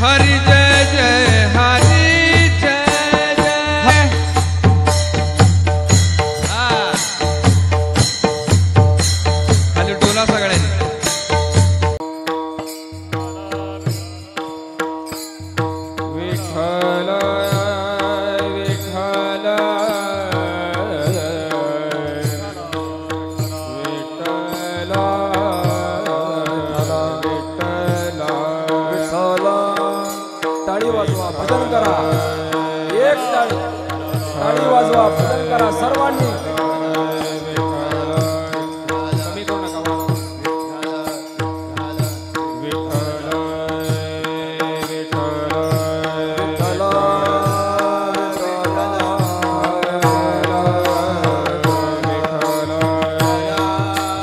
हरी जय जय हरी जय जय। खाली डोला सगळ्यांनी। विठ्ठल विठ्ठल टाळी वाजवा भजन करा, एक टाळी वाजवा भजन करा सर्वांनी। कमी करू नका।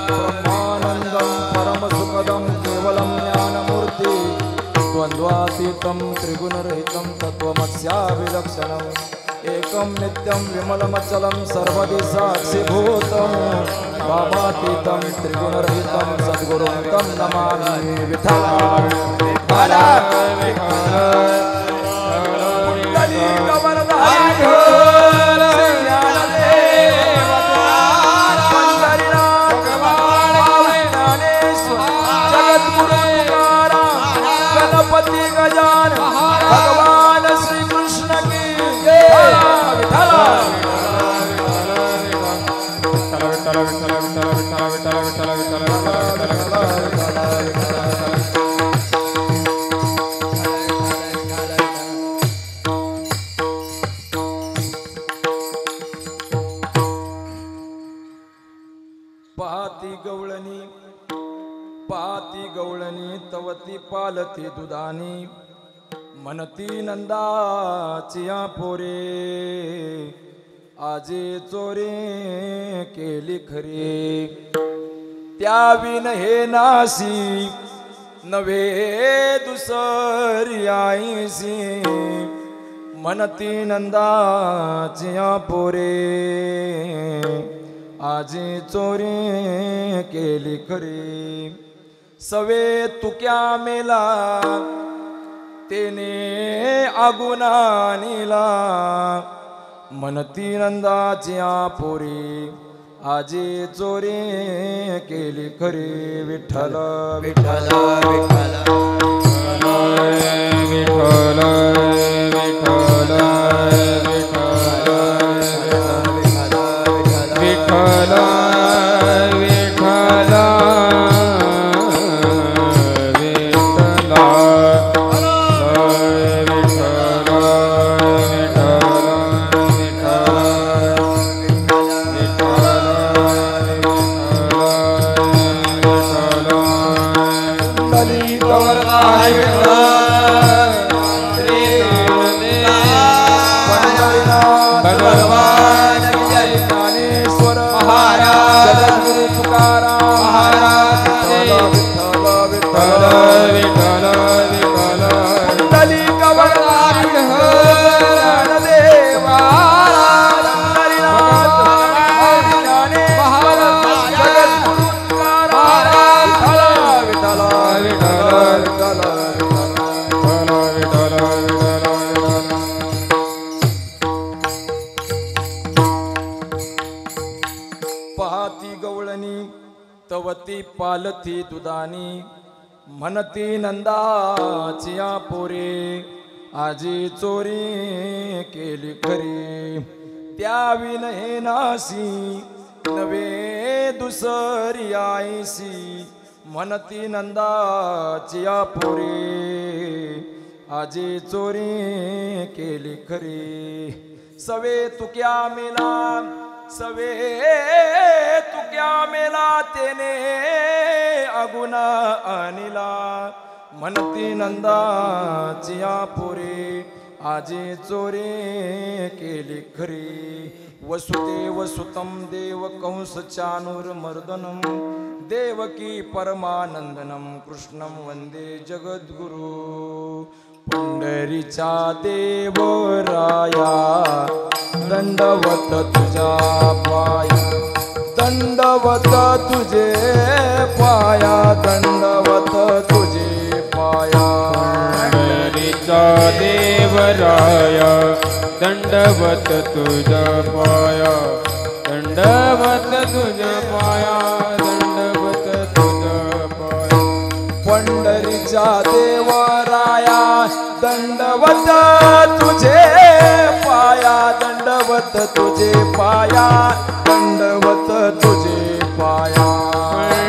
ब्रह्मानंदं परम सुखदं केवलं ज्ञानमूर्ति द्वन्द्वातीतं त्रिगुणरहितं तत्त्वमस्याविलक्षणम् एकं नित्यं विमलमचलं सर्वदि साक्षिभूतं भावातीतं त्रिगुणरहितं सद्गुरुं तं नमामि। विठ्ठल गणपति गजान भगवान श्री कृष्ण की जय। पाती गवळणी तवती पालती दुधानी म्हणती नंदाचिया पोरे आजे चोरे केली खरी त्याविन हे नासी नवे दुसरी आईसी म्हणती नंदाचिया पोरे आजी चोरी केली खरी सवे तुक्या मेला तेने आगुना नीला म्हणती नंदाचिया पोरी आजी चोरी केली खरी। विठ्ठल विठ्ठल विठ्ठल विठ्ठल विठ्ठल विठ्ठल तवती पालती दुधानी म्हणती नंदाचिया पोरे आजी चोरी केली खरी त्याविन हे नासी नवे दुसरी आईसी म्हणती नंदाचिया पोरे आजी चोरी केली खरी सवे तुक्या मेला सवे तुक्या मेला तेने आगुना अनिला म्हणती नंदाचिया पोरे आजी चोरी केली खरी वसुदेव सुतं देव कंस चाणूरमर्दनं देवकी परमानंदनं कृष्णं वंदे जगद्गुरु पंढरीचा देवराया दंडवत तुझ्या पाया दंडवत तुझे पाया दंडवत तुझे पाया पंढरीचा देवराया दंडवत तुझा पाया दंडवत तुझा पाया दंडवत तुझा पाया पंढरीचा देवराया दंडवत तुझे पाया दंडवत तुझे पाया दंडवत तुझे पाया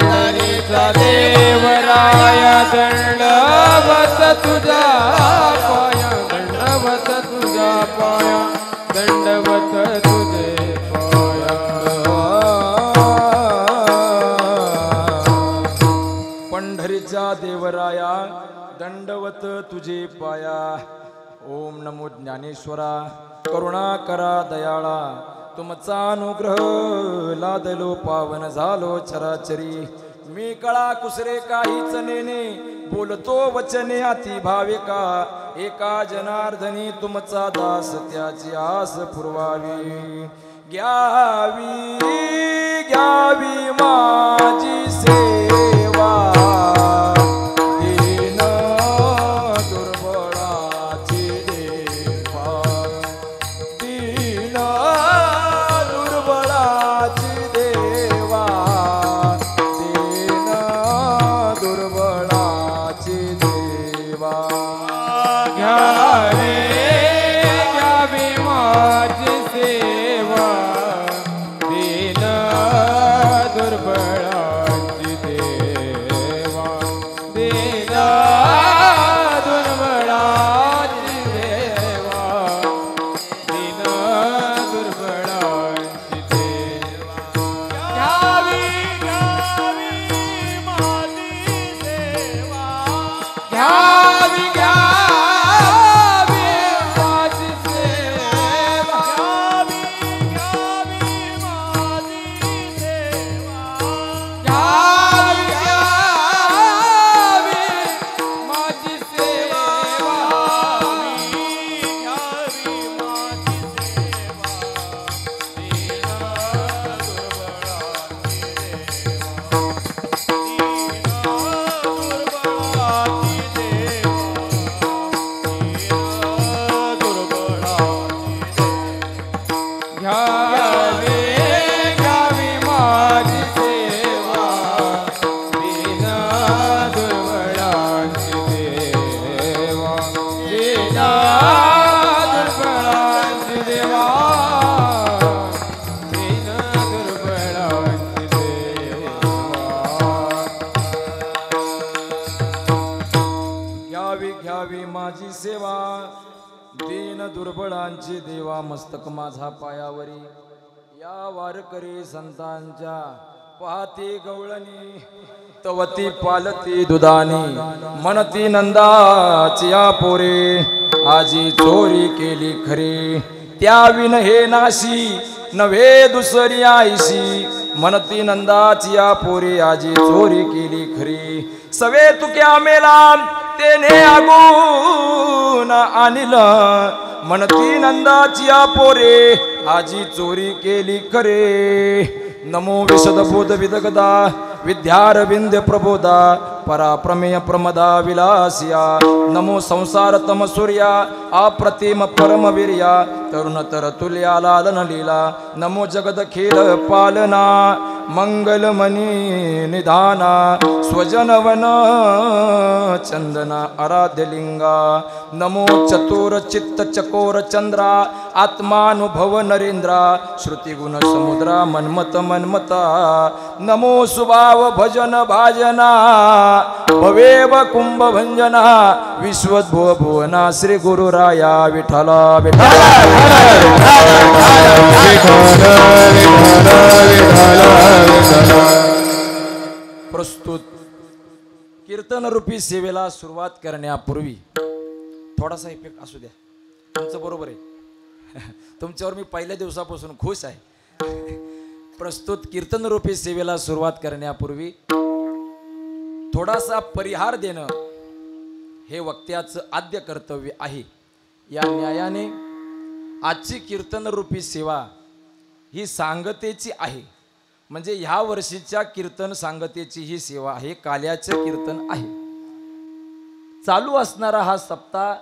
पंढरीचा देवराया दंडवत तुझा पाया दंडवत तुझा पाया दंडवत तुझे पाया पंढरीचा देवराया दंडवत तुझे पाया. ओम नमो ज्ञानेश्वरा करुणा करा दयाळा तुमचा अनुग्रह लादलो पावन झालो चराचरी. मी कळा कुसरे काहीच नेने बोलतो वचने अति भाविका एका जनार्दनी तुमचा दास त्याची आस पुरवावी. घ्यावी घ्यावी माझी सेवा दीन दुर्बळाची देवा दीन दुर्बळाची देवा दीन दुर्बळाची देवा. घ्यावे घ्यावी माझी सेवा दीन दुर्बळाची देवा दीन दुर्बळाची देवा दीन दुर्बळाची देवा. घ्यावी घ्यावी माझी सेवा घ्यावी घ्यावी माझी सेवा घ्यावी घ्यावी माझी सेवा घ्यावी घ्यावी माझी सेवा घ्यावी माझी घ्यावी घ्यावी माझी सेवा दीन दुर्बळाची देवा दीन दुर्बळाची देवा दीन दुर्बळाची देवा. घ्यावी घ्यावी माझी सेवा दीन दुर्बळांची देवा. मस्तक माझा पायावरी या वारकरी संतांच्या पाहती गवळणी तवती पालती दुधानी म्हणती नंदाची या पोरे आजी चोरी केली खरी त्या विन हे नाशी नव्हे दुसरी आईशी म्हणती नंदाची या पोरे आजी चोरी केली खरी सवे तुक्या मेला तेने आगून आणील म्हणती नंदाची या पोरे आजी चोरी केली खरे. नमो विशद बोध विदगदा विद्यारविंद प्रबोधा पराप्रमेय प्रमदा विलासिया नमो संसार तम सूर्या अप्रतिम परमवीर्या तरुण तर तुल्या लालन लीला नमो जगद खेल पालना मंगलमणी निधाना स्वजनवन चंदना आराध्यलिंगा नमो चतुर चित्त चकोर चंद्रा आत्मानुभव नरेंद्रा श्रुतिगुण समुद्रा मन्मत मन्मता नमो सुभाव भजन भाजना भवेव कुंभ भंजना विश्वद्भुव भुवना श्री गुरुराया विठला विठला. प्रस्तुत कीर्तन रूपी सेवेला सुरुवात करण्यापूर्वी थोडासा इफेक्ट असू द्या. तुमचं बरोबर आहे तुमच्यावर मी पहिल्या दिवसापासून खुश आहे. प्रस्तुत कीर्तन रूपी सेवेला सुरुवात करण्यापूर्वी थोडासा परिहार देणं हे वक्त्याचं आद्य कर्तव्य आहे. या न्यायाने आजची कीर्तन रूपी सेवा ही सांगतेची आहे. म्हणजे ह्या वर्षीच्या कीर्तन सांगतेची ही सेवा आहे. काल्याचं कीर्तन आहे. चालू असणारा हा सप्ताह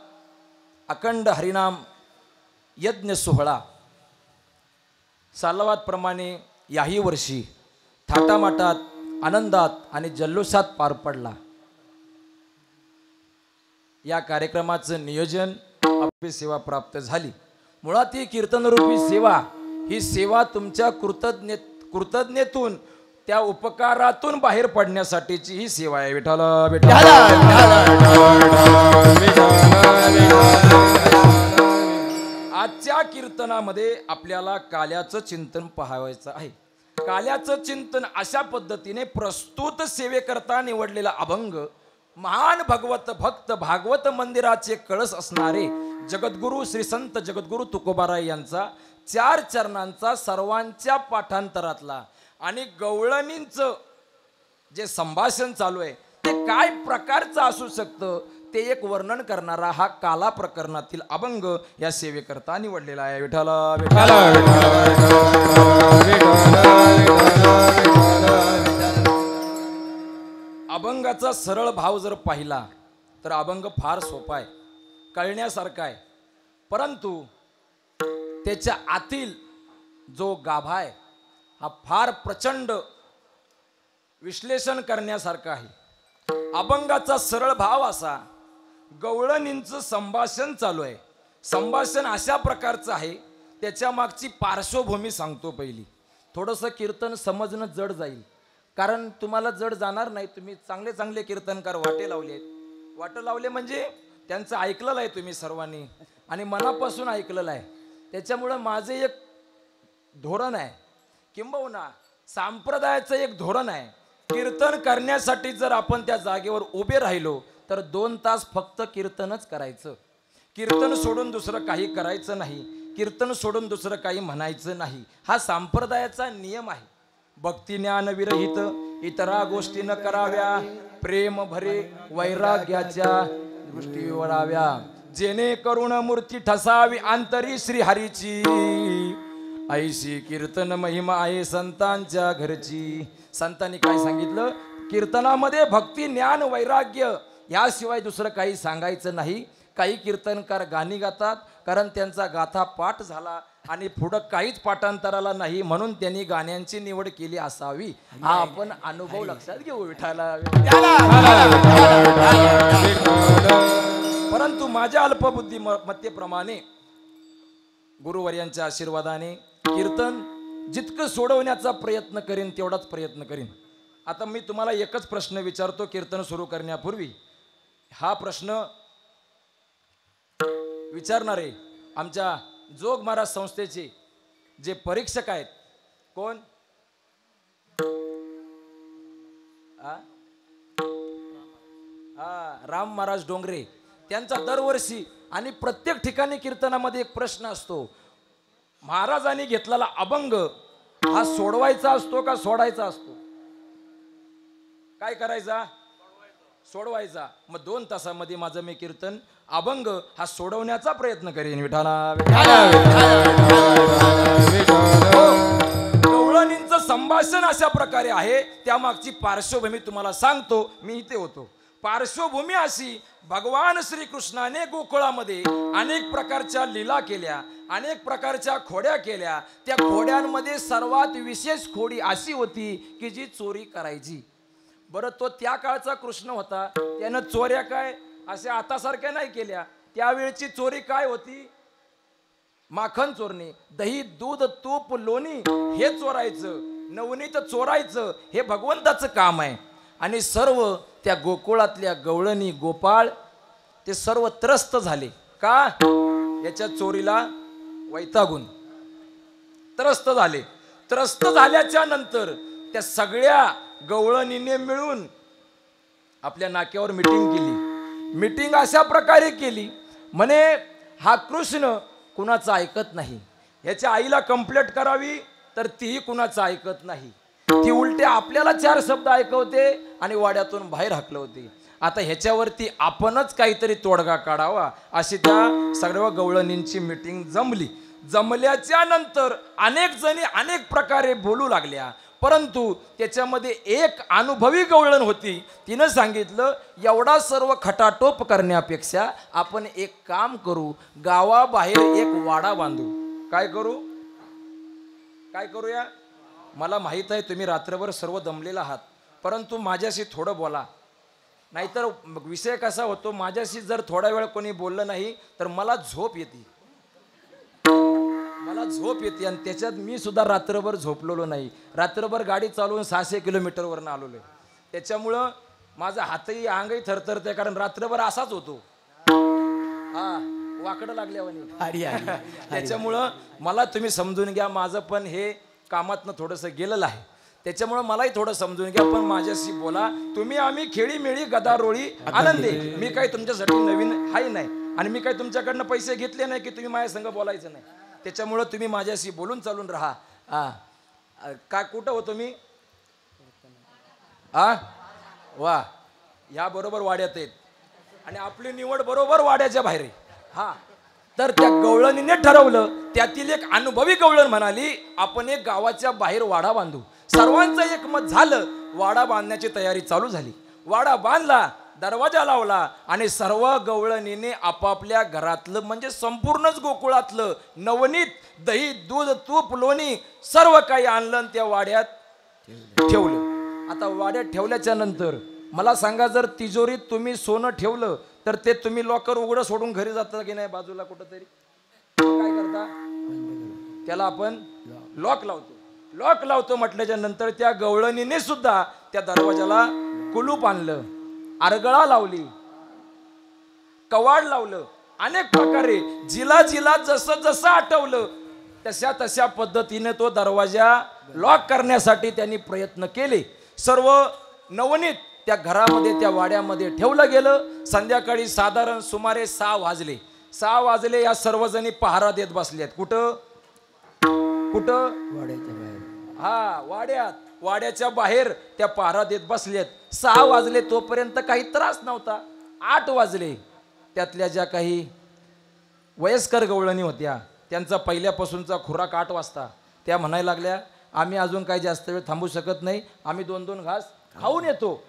अखंड हरिनाम यज्ञ सोहळा सालावादप्रमाणे याही वर्षी थाटामाटात आनंदात आणि जल्लोषात पार पडला. या कार्यक्रमाचं नियोजन आपली सेवा प्राप्त झाली. मुळात ही कीर्तनरूपी सेवा ही सेवा तुमच्या कृतज्ञतेतून त्या उपकारातून बाहेर पडण्यासाठीची ही सेवा आहे. विठ्ठल विठ्ठल. आजच्या कीर्तनामध्ये आपल्याला काल्याचं चिंतन पाहायचं आहे. काल्याचं चिंतन अशा पद्धतीने प्रस्तुत सेवेकरता निवडलेला अभंग महान भगवत भक्त भागवत मंदिराचे कळस असणारे जगद्गुरु श्री संत जगद्गुरु तुकोबाराय यांचा 4 चरणांचा सर्वांच्या पाठांतरातला आणि गवळणींचं जे संभाषण चालू आहे ते काय प्रकारचं असू शकतं ते एक वर्णन करणारा हा काला प्रकरणातील अभंग या सेवेकरता निवडलेला आहे. विठ्ठल विठ्ठल. अभंगाचा सरळ भाव जर पाहिला तर अभंग फार सोपा आहे, कळण्यासारखा आहे, परंतु त्याच्या आतील जो गाभा आहे हा फार प्रचंड विश्लेषण करण्यासारखा आहे. अभंगाचा सरळ भाव असा, गवळणींचं संभाषण चालू आहे. संभाषण अशा प्रकारचं आहे, त्याच्या मागची पार्श्वभूमी सांगतो. पहिली थोडंसं कीर्तन समजणं जड जाईल, कारण तुम्हाला जड जाणार नाही. तुम्ही चांगले चांगले कीर्तनकार वाटे लावले आहेत. वाटे लावले म्हणजे त्यांचं ऐकलेलं आहे तुम्ही सर्वांनी आणि मनापासून ऐकलेलं आहे. त्याच्यामुळं माझं एक धोरण आहे, किंबहुना संप्रदायाचं एक धोरण आहे. कीर्तन करण्यासाठी जर आपण त्या जागेवर उभे राहिलो तर 2 तास फक्त कीर्तनच करायचं. कीर्तन सोडून दुसरं काही करायचं नाही. कीर्तन सोडून दुसरं काही म्हणायचं नाही. हा संप्रदायाचा नियम आहे. भक्ती ज्ञान विरहित इतरा गोष्टी न कराव्या, प्रेम भरे वैराग्याच्या दृष्टी वळाव्या, जेणेकरून मूर्ती ठसावी अंतरी श्री हरीची, ऐशी कीर्तन महिमा आहे संतांच्या घरची. संतांनी काय सांगितलं? कीर्तनामध्ये भक्ती ज्ञान वैराग्य याशिवाय दुसरं काही सांगायचं नाही. काही कीर्तनकार गाणी गातात कारण त्यांचा गाथा पाठ झाला आणि पुढं काहीच पाठांतराला नाही, म्हणून त्यांनी गाण्यांची निवड केली असावी. हा आपण अनुभव लक्षात घेऊ. विठाला. परंतु माझ्या अल्पबुद्धी मतेप्रमाणे गुरुवर्यांच्या आशीर्वादाने कीर्तन जितकं सोडवण्याचा प्रयत्न करीन तेवढाच प्रयत्न करीन. आता मी तुम्हाला एकच प्रश्न विचारतो कीर्तन सुरू करण्यापूर्वी. हा प्रश्न विचारणारे आमच्या जोग महाराज संस्थेचे जे परीक्षक आहेत, कोण? राम महाराज डोंगरे. त्यांचा दरवर्षी आणि प्रत्येक ठिकाणी कीर्तनामध्ये एक प्रश्न असतो, महाराजांनी घेतलेला अभंग हा सोडवायचा असतो का सोडायचा असतो? काय करायचा? सोडवायचा. मग 2 तासामध्ये माझं मी कीर्तन अभंग हा सोडवण्याचा प्रयत्न करेन. विठाला. गवळणींचं संभाषण अशा प्रकारे आहे. त्यामागची पार्श्वभूमी तुम्हाला सांगतो. मी इथे होतो. पार्श्वभूमी अशी, भगवान श्रीकृष्णाने गोकुळामध्ये अनेक प्रकारच्या लीला केल्या, अनेक प्रकारच्या खोड्या केल्या. त्या खोड्यांमध्ये सर्वात विशेष खोडी अशी होती की जी चोरी करायची. बरं, तो त्या काळचा कृष्ण होता. त्यानं चोऱ्या काय अशा आतासारख्या नाही केल्या. त्यावेळची चोरी काय होती? माखन चोरणे, दही दूध तूप लोणी हे चोरायचं, नवनीत चोरायचं. हे भगवंताचं काम आहे. आणि सर्व त्या गोकुळातल्या गवळणी गोपाळ ते सर्व त्रस्त झाले. का? याच्या चोरीला वैतागून त्रस्त झाले. त्रस्त झाल्याच्या नंतर त्या सगळ्या गवळणीने मिळून आपल्या नाक्यावर मीटिंग केली. मीटिंग अशा प्रकारे केली, म्हणे हा कृष्ण कुणाचं ऐकत नाही. याच्या आईला कंप्लेंट करावी तर तीही कुणाचं ऐकत नाही. ती उलटे आपल्याला 4 शब्द ऐकवते आणि वाड्यातून बाहेर हाकलवते. आता ह्याच्यावरती आपणच काहीतरी तोडगा काढावा अशी त्या सर्व गवळणींची मीटिंग जमली. जमल्याच्या नंतर अनेक जणी अनेक प्रकारे बोलू लागल्या. परंतु त्याच्यामध्ये एक अनुभवी गवळण होती. तिनं सांगितलं, एवढा सर्व खटाटोप करण्यापेक्षा आपण एक काम करू, गावाबाहेर एक वाडा बांधू. काय करूया? मला माहीत आहे तुम्ही रात्रभर सर्व दमलेला आहात, परंतु माझ्याशी थोडं बोला. नाहीतर विषय कसा होतो, माझ्याशी जर थोडा वेळ कोणी बोललं नाही तर मला झोप येते आणि त्याच्यात मी सुद्धा रात्रभर झोपलेलो नाही. रात्रभर गाडी चालवून 600 किलोमीटरवरनं आलेलो आहे. त्याच्यामुळं माझा हातही अंगही थरथरते, कारण रात्रभर असाच होतो. वाकडं लागल्यावानी. त्याच्यामुळं मला तुम्ही समजून घ्या, माझं पण हे कामातनं थोडंसं गेलेलं आहे. त्याच्यामुळं मलाही थोडं समजून घ्या, पण माझ्याशी बोला. तुम्ही आम्ही खेळीमेळी गदारोळी आनंदे. मी काही तुमच्यासाठी नवीन हाय नाही आणि मी काही तुमच्याकडनं पैसे घेतले नाही की तुम्ही माझ्या संग बोलायचं नाही. त्याच्यामुळं तुम्ही माझ्याशी बोलून चालून राहा. काय कुठं होतो मी? वा, ह्या बरोबर वाड्यात आहेत आणि आपली निवड बरोबर वाड्याच्या बाहेर आहे. तर त्या गवळणीने ठरवलं, त्यातील एक अनुभवी गवळण म्हणाली, आपण एक गावाच्या बाहेर वाडा बांधू. सर्वांचं एकमत झालं. वाडा बांधण्याची तयारी चालू झाली. वाडा बांधला, दरवाजा लावला आणि सर्व गवळणीने आपापल्या घरातलं म्हणजे संपूर्णच गोकुळातलं नवनीत, दही, दूध, तूप, लोणी सर्व काही आणलं आणि त्या वाड्यात ठेवलं. आता वाड्यात ठेवल्याच्या नंतर मला सांगा, जर तिजोरीत तुम्ही सोनं ठेवलं तर ते तुम्ही लॉकर उघडं सोडून घरी जाता की नाही? बाजूला कुठंतरी काय करता? त्याला आपण लॉक लावतो म्हटल्याच्या नंतर त्या गवळणीने सुद्धा त्या दरवाजाला कुलूप आणलं, आरगळा लावली, कवाड लावलं. अनेक प्रकारे जिला जसं आठवलं तशा पद्धतीने तो दरवाजा लॉक करण्यासाठी त्यांनी प्रयत्न केले. सर्व नवनीत त्या घरामध्ये, त्या वाड्यामध्ये ठेवलं गेलं. संध्याकाळी साधारण सुमारे 6 वाजले. या सर्वजणी पहारा देत बसल्यात. कुठं? वाड्याच्या बाहेर त्या पहारा देत बसल्यात. 6 वाजले तोपर्यंत काही त्रास नव्हता. 8 वाजले. त्यातल्या ज्या काही वयस्कर गवळणी होत्या त्यांचा पहिल्यापासूनचा खुराक 8 वाजता. त्या म्हणायला लागल्या, आम्ही अजून काही जास्त वेळ थांबू शकत नाही, आम्ही 2-2 घास खाऊन येतो.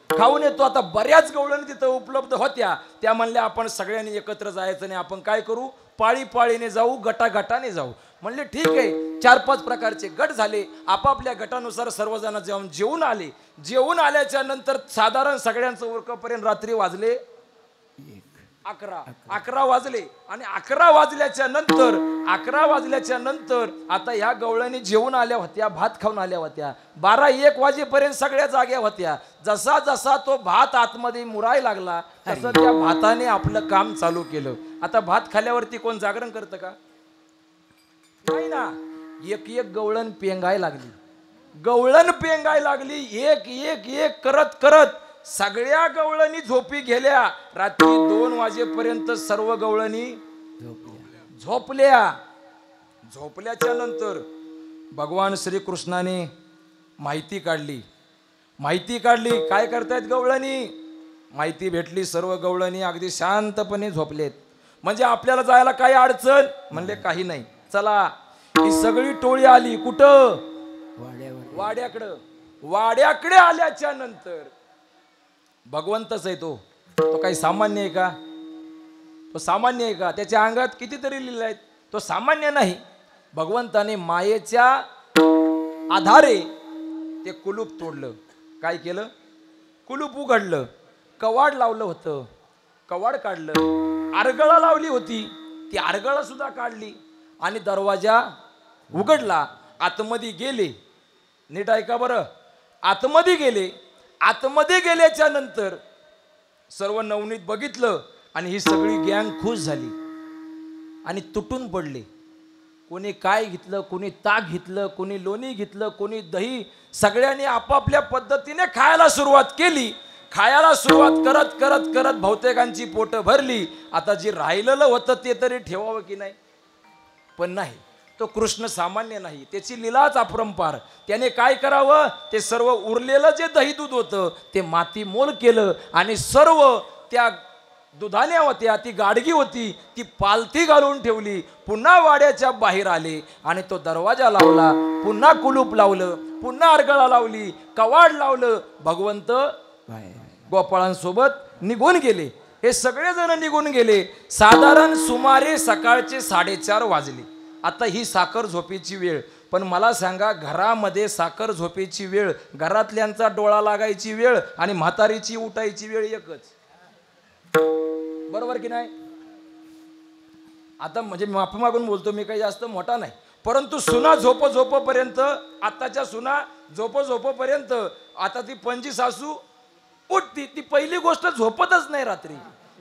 आता बऱ्याच गवळणी तिथं उपलब्ध होत्या. त्या म्हणल्या, आपण सगळ्यांनी एकत्र जायचं नाही, आपण काय करू, पाळीने जाऊ, गटाने जाऊ. म्हणले ठीक आहे. 4-5 प्रकारचे गट झाले. आपापल्या गटानुसार सर्वजण जाऊन जेवून आले. जेवून आल्याच्या नंतर साधारण सगळ्यांचं उरकपर्यंत रात्री वाजले 11 वाजले. आणि 11 वाजल्याच्या नंतर आता ह्या गवळणी जेवून आल्या होत्या, भात खाऊन आल्या होत्या. 12-1 वाजेपर्यंत सगळ्या जाग्या होत्या. जसा तो भात आतमध्ये मुराय लागला तसं त्या भाताने आपलं काम चालू केलं. आता भात खाल्यावरती कोण जागरण करतं का? नाही ना. एक गवळण पेंगाय लागली. एक करत सगळ्या गवळणी झोपी गेल्या. रात्री 2 वाजेपर्यंत सर्व गवळणी झोपल्याच्या नंतर भगवान श्रीकृष्णाने माहिती काढली. काय करतायत गवळणी? माहिती भेटली. सर्व गवळणी अगदी शांतपणे झोपलेत. म्हणजे आपल्याला जायला काही अडचण? म्हणले काही नाही, चला. ही सगळी टोळी आली. कुठं? वाड्याकडे आल्याच्या नंतर भगवंतच आहे तो काही सामान्य आहे का? त्याच्या अंगात कितीतरी लीला आहेत. तो सामान्य नाही. भगवंताने मायेच्या आधारे ते कुलूप तोडलं. काय केलं? कुलूप उघडलं. कवाड लावलं होतं, कवाड काढलं. आरगळा लावली होती, ती आरगळा सुद्धा काढली आणि दरवाजा उघडला. आतमध्ये गेले. नीट ऐका बरं. आतमध्ये गेल्याच्या नंतर सर्व नवनीत बघितलं आणि ही सगळी गँग खुश झाली आणि तुटून पडले. कोणी काय घेतलं, कोणी ताक घेतलं, कोणी लोणी घेतलं, कोणी दही. सगळ्यांनी आपापल्या पद्धतीने खायला सुरुवात केली. करत बहुतेकांची पोटं भरली. आता जे राहिलेलं होतं ते तरी ठेवावं की नाही? पण नाही. तो कृष्ण सामान्य नाही, त्याची लीलाच अपरंपार. त्याने काय करावं, ते सर्व उरलेलं जे दही दूध होतं ते माती मोल केलं आणि सर्व त्या दुधाण्या होत्या, ती गाडगी होती, ती पालथी घालून ठेवली. पुन्हा वाड्याच्या बाहेर आले आणि तो दरवाजा लावला. पुन्हा कुलूप लावलं. पुन्हा अर्गळा लावली, कवाड लावलं, भगवंत गोपाळांसोबत निघून गेले. हे सगळेजण निघून गेले. साधारण सुमारे सकाळचे 4:30 वाजले. आता ही साखर झोपेची वेळ. पण मला सांगा, घरामध्ये साखर झोपेची वेळ, घरातल्यांचा डोळा लागायची वेळ आणि म्हातारीची उठायची वेळ एकच, बरोबर की नाही? आता म्हणजे माफी मागून बोलतो, मी काही जास्त मोठा नाही, परंतु सुना झोपोपर्यंत, आताच्या सुना झोपोपर्यंत, आता ती पणजी सासू उठती. ती पहिली गोष्ट झोपतच नाही रात्री,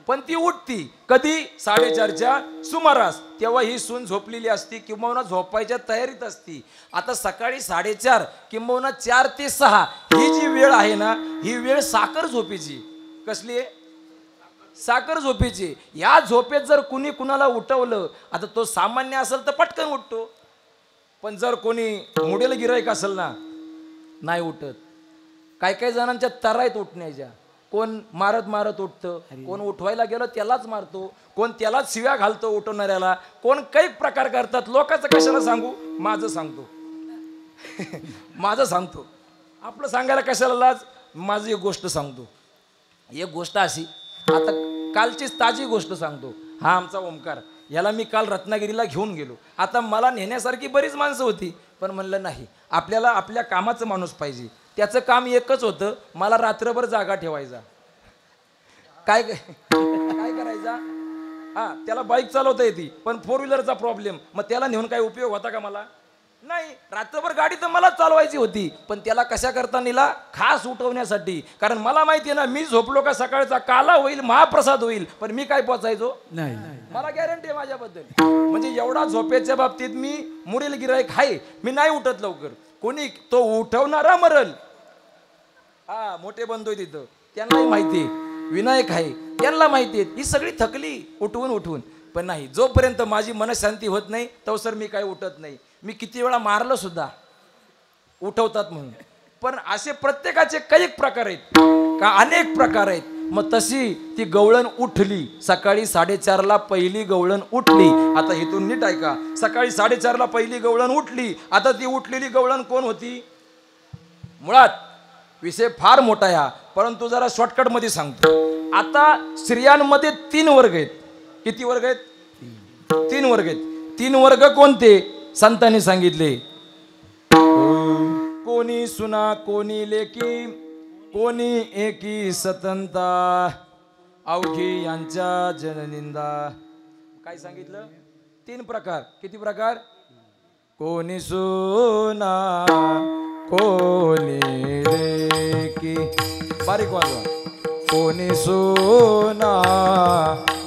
पण ती उठती कधी? 4:30च्या सुमारास. तेव्हा ही सून झोपलेली असती किंवा झोपायच्या तयारीत असती. आता सकाळी 4:30 किंवा 4 ते 6 ही जी वेळ आहे ना, ही वेळ साखर झोपेची. कसली आहे? साखर झोपेची. या झोपेत जर कुणी कुणाला उठवलं, आता तो सामान्य असेल तर पटकन उठतो, पण जर कोणी मुडेल गिराईक असेल ना, नाही उठत. काही जणांच्या तराईत उठण्याच्या. कोण मारत उठतं, कोण उठवायला गेलं त्यालाच मारतो, कोण त्यालाच शिव्या घालतो उठवणाऱ्याला, कोण काही प्रकार करतात. लोकांचं कशाला सांगू, माझं सांगतो माझं सांगतो. आपलं सांगायला कशाला लाज. माझी एक गोष्ट सांगतो. एक गोष्ट अशी, आता कालचीच ताजी गोष्ट सांगतो. हा आमचा ओमकार, याला मी काल रत्नागिरीला घेऊन गेलो. आता मला नेण्यासारखी बरीच माणसं होती, पण म्हणलं नाही, आपल्याला आपल्या कामाचं माणूस पाहिजे. त्याचं काम एकच होतं, मला रात्रभर जागा ठेवायचा. काय करायचा? हा, त्याला बाईक चालवता येते, पण 4 व्हीलरचा प्रॉब्लेम. मग त्याला नेऊन काय उपयोग होता का मला? नाही. रात्रभर गाडी तर मला चालवायची होती, पण त्याला कशा करता नेला? खास उठवण्यासाठी. कारण मला माहिती आहे ना, मी झोपलो का सकाळचा काला होईल, महाप्रसाद होईल, पण मी काय पोचायचो नाही. मला गॅरंटी आहे माझ्याबद्दल. म्हणजे एवढा झोपेच्या बाबतीत मी मुडेल गिराईक आहे. मी नाही उठत लवकर. कोणी तो उठवणारा मरल. हा, मोठे बंधू तिथं, त्यांनाही माहिती आहे. विनायक आहे, त्यांना माहिती आहे. ही सगळी थकली उठवून, पण नाही, जोपर्यंत माझी मनशांती होत नाही तोवर मी काय उठत नाही. मी किती वेळा मारलं सुद्धा उठवतात म्हणून. पण असे प्रत्येकाचे काही प्रकार आहेत का? अनेक प्रकार आहेत. मग तशी ती गवळण उठली. सकाळी 4:30ला पहिली गवळण उठली. आता इथून नीट ऐका. सकाळी 4:30ला पहिली गवळण उठली. आता ती उठलेली गवळण कोण होती? मुळात विषय फार मोठा आहे हा, परंतु जरा शॉर्टकट मध्ये सांगतो. आता स्त्रियांमध्ये 3 वर्ग आहेत. किती वर्ग आहेत? 3 वर्ग आहेत. 3 वर्ग कोणते? संतांनी सांगितले. कोणी सुना, कोणी लेकी, कोणी एकी सतंता, अवघी यांच्या जननिंदा. काय सांगितलं? 3 प्रकार. किती प्रकार? कोणी सुना, कोणी लेकी, बारीक वाजवा. कोणी सुना,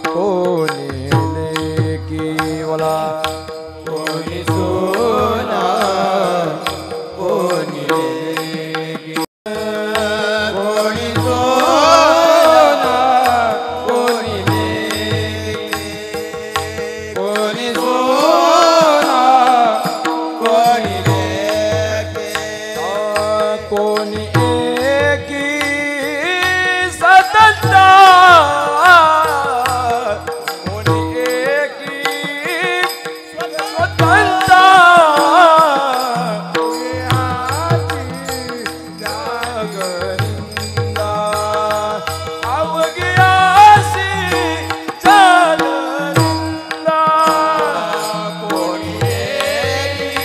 कोणी लेकी, बोला. कोणी सुना, कोणी लेकी, कोणी सुना, कोणी लेकी, कोणी सुना, कोणी लेकी, कोणी एकी सतंता, कोणी एकी स्वतंता, जागरिंदा, अवघ्यासी चालरिंदा, कोणी एकी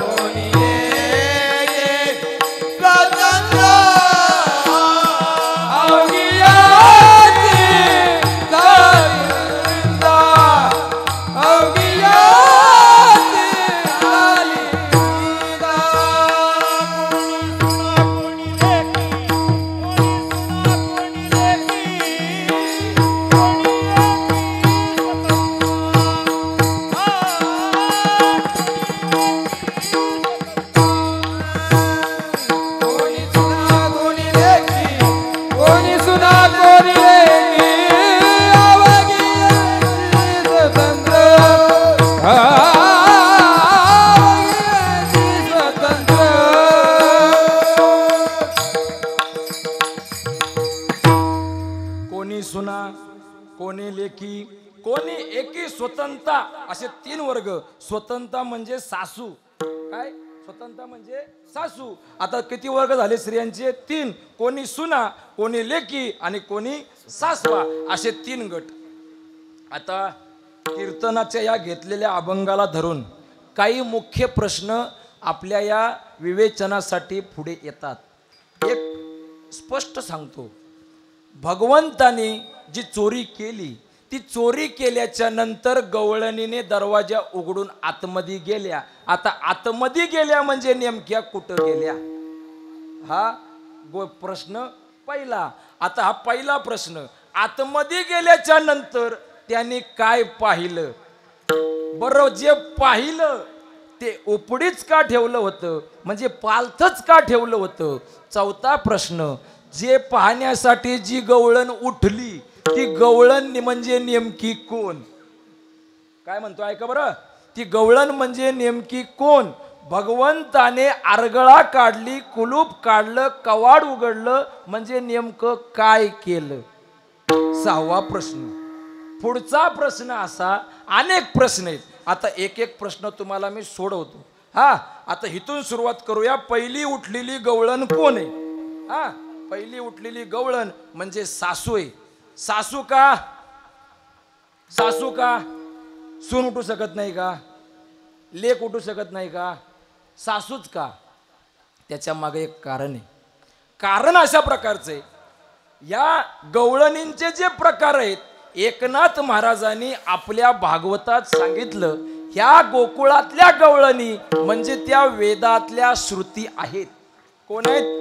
कोणी एकी स्वतंत्र, अवघ्यासी चालरिंदा, अवघ्यासी चालरिंदा. कोणी सुना, कोणी लेकी, कोणी सुना, कोणी लेकी, अवघ्यासी स्वतंत्र, अवघ्यासी स्वतंत्र. कोणी सुना, कोणी लेकी, कोणी एकी स्वतंत्रता असे 3 वर्ग. स्वतंत्रता म्हणजे सासू. काय स्वतंत्रता म्हणजे सासू. आता किती वर्ग झाले स्त्रियांचे? 3. कोणी सुना, कोणी लेकी आणि कोणी सासवा, असे 3 गट. आता कीर्तनाच्या या घेतलेल्या अभंगाला धरून काही मुख्य प्रश्न आपल्या या विवेचनासाठी पुढे येतात. एक स्पष्ट सांगतो, भगवंताने जी चोरी केली ती चोरी केल्याच्या नंतर गवळणीने दरवाजा उघडून आतमध्ये गेल्या. आता आतमध्ये गेल्या म्हणजे नेमक्या कुठं गेल्या? हा प्रश्न पहिला. आता हा पहिला प्रश्न, आतमध्ये गेल्याच्या नंतर त्यांनी काय पाहिलं? बरं, जे पाहिलं ते उपडीच का ठेवलं होतं, म्हणजे पालथच का ठेवलं होतं? चौथा प्रश्न, जे पाहण्यासाठी जी गवळण उठली ती गवळण म्हणजे नेमकी कोण? काय म्हणतो ऐका बरं, ती गवळण म्हणजे नेमकी कोण? भगवंताने आरगळा काढली, कुलूप काढलं, कवाड उघडलं, म्हणजे नेमकं काय केलं? 6वा प्रश्न. पुढचा प्रश्न असा, अनेक प्रश्न आहेत. आता एक एक प्रश्न तुम्हाला मी सोडवतो. आता इथून सुरुवात करूया. पहिली उठलेली गवळण कोण आहे? पहिली उठलेली गवळण म्हणजे सासू आहे. सासू का? सासू का? सून उठू शकत नाही का? लेक उठू शकत नाही का? सासूच का? त्याच्या मागे एक कारण आहे. कारण अशा प्रकारचं आहे, या गवळणींचे जे प्रकार आहेत, एकनाथ महाराजांनी आपल्या भागवतात सांगितलं, ह्या गोकुळातल्या गवळणी म्हणजे त्या वेदातल्या श्रुती आहेत. कोण आहेत?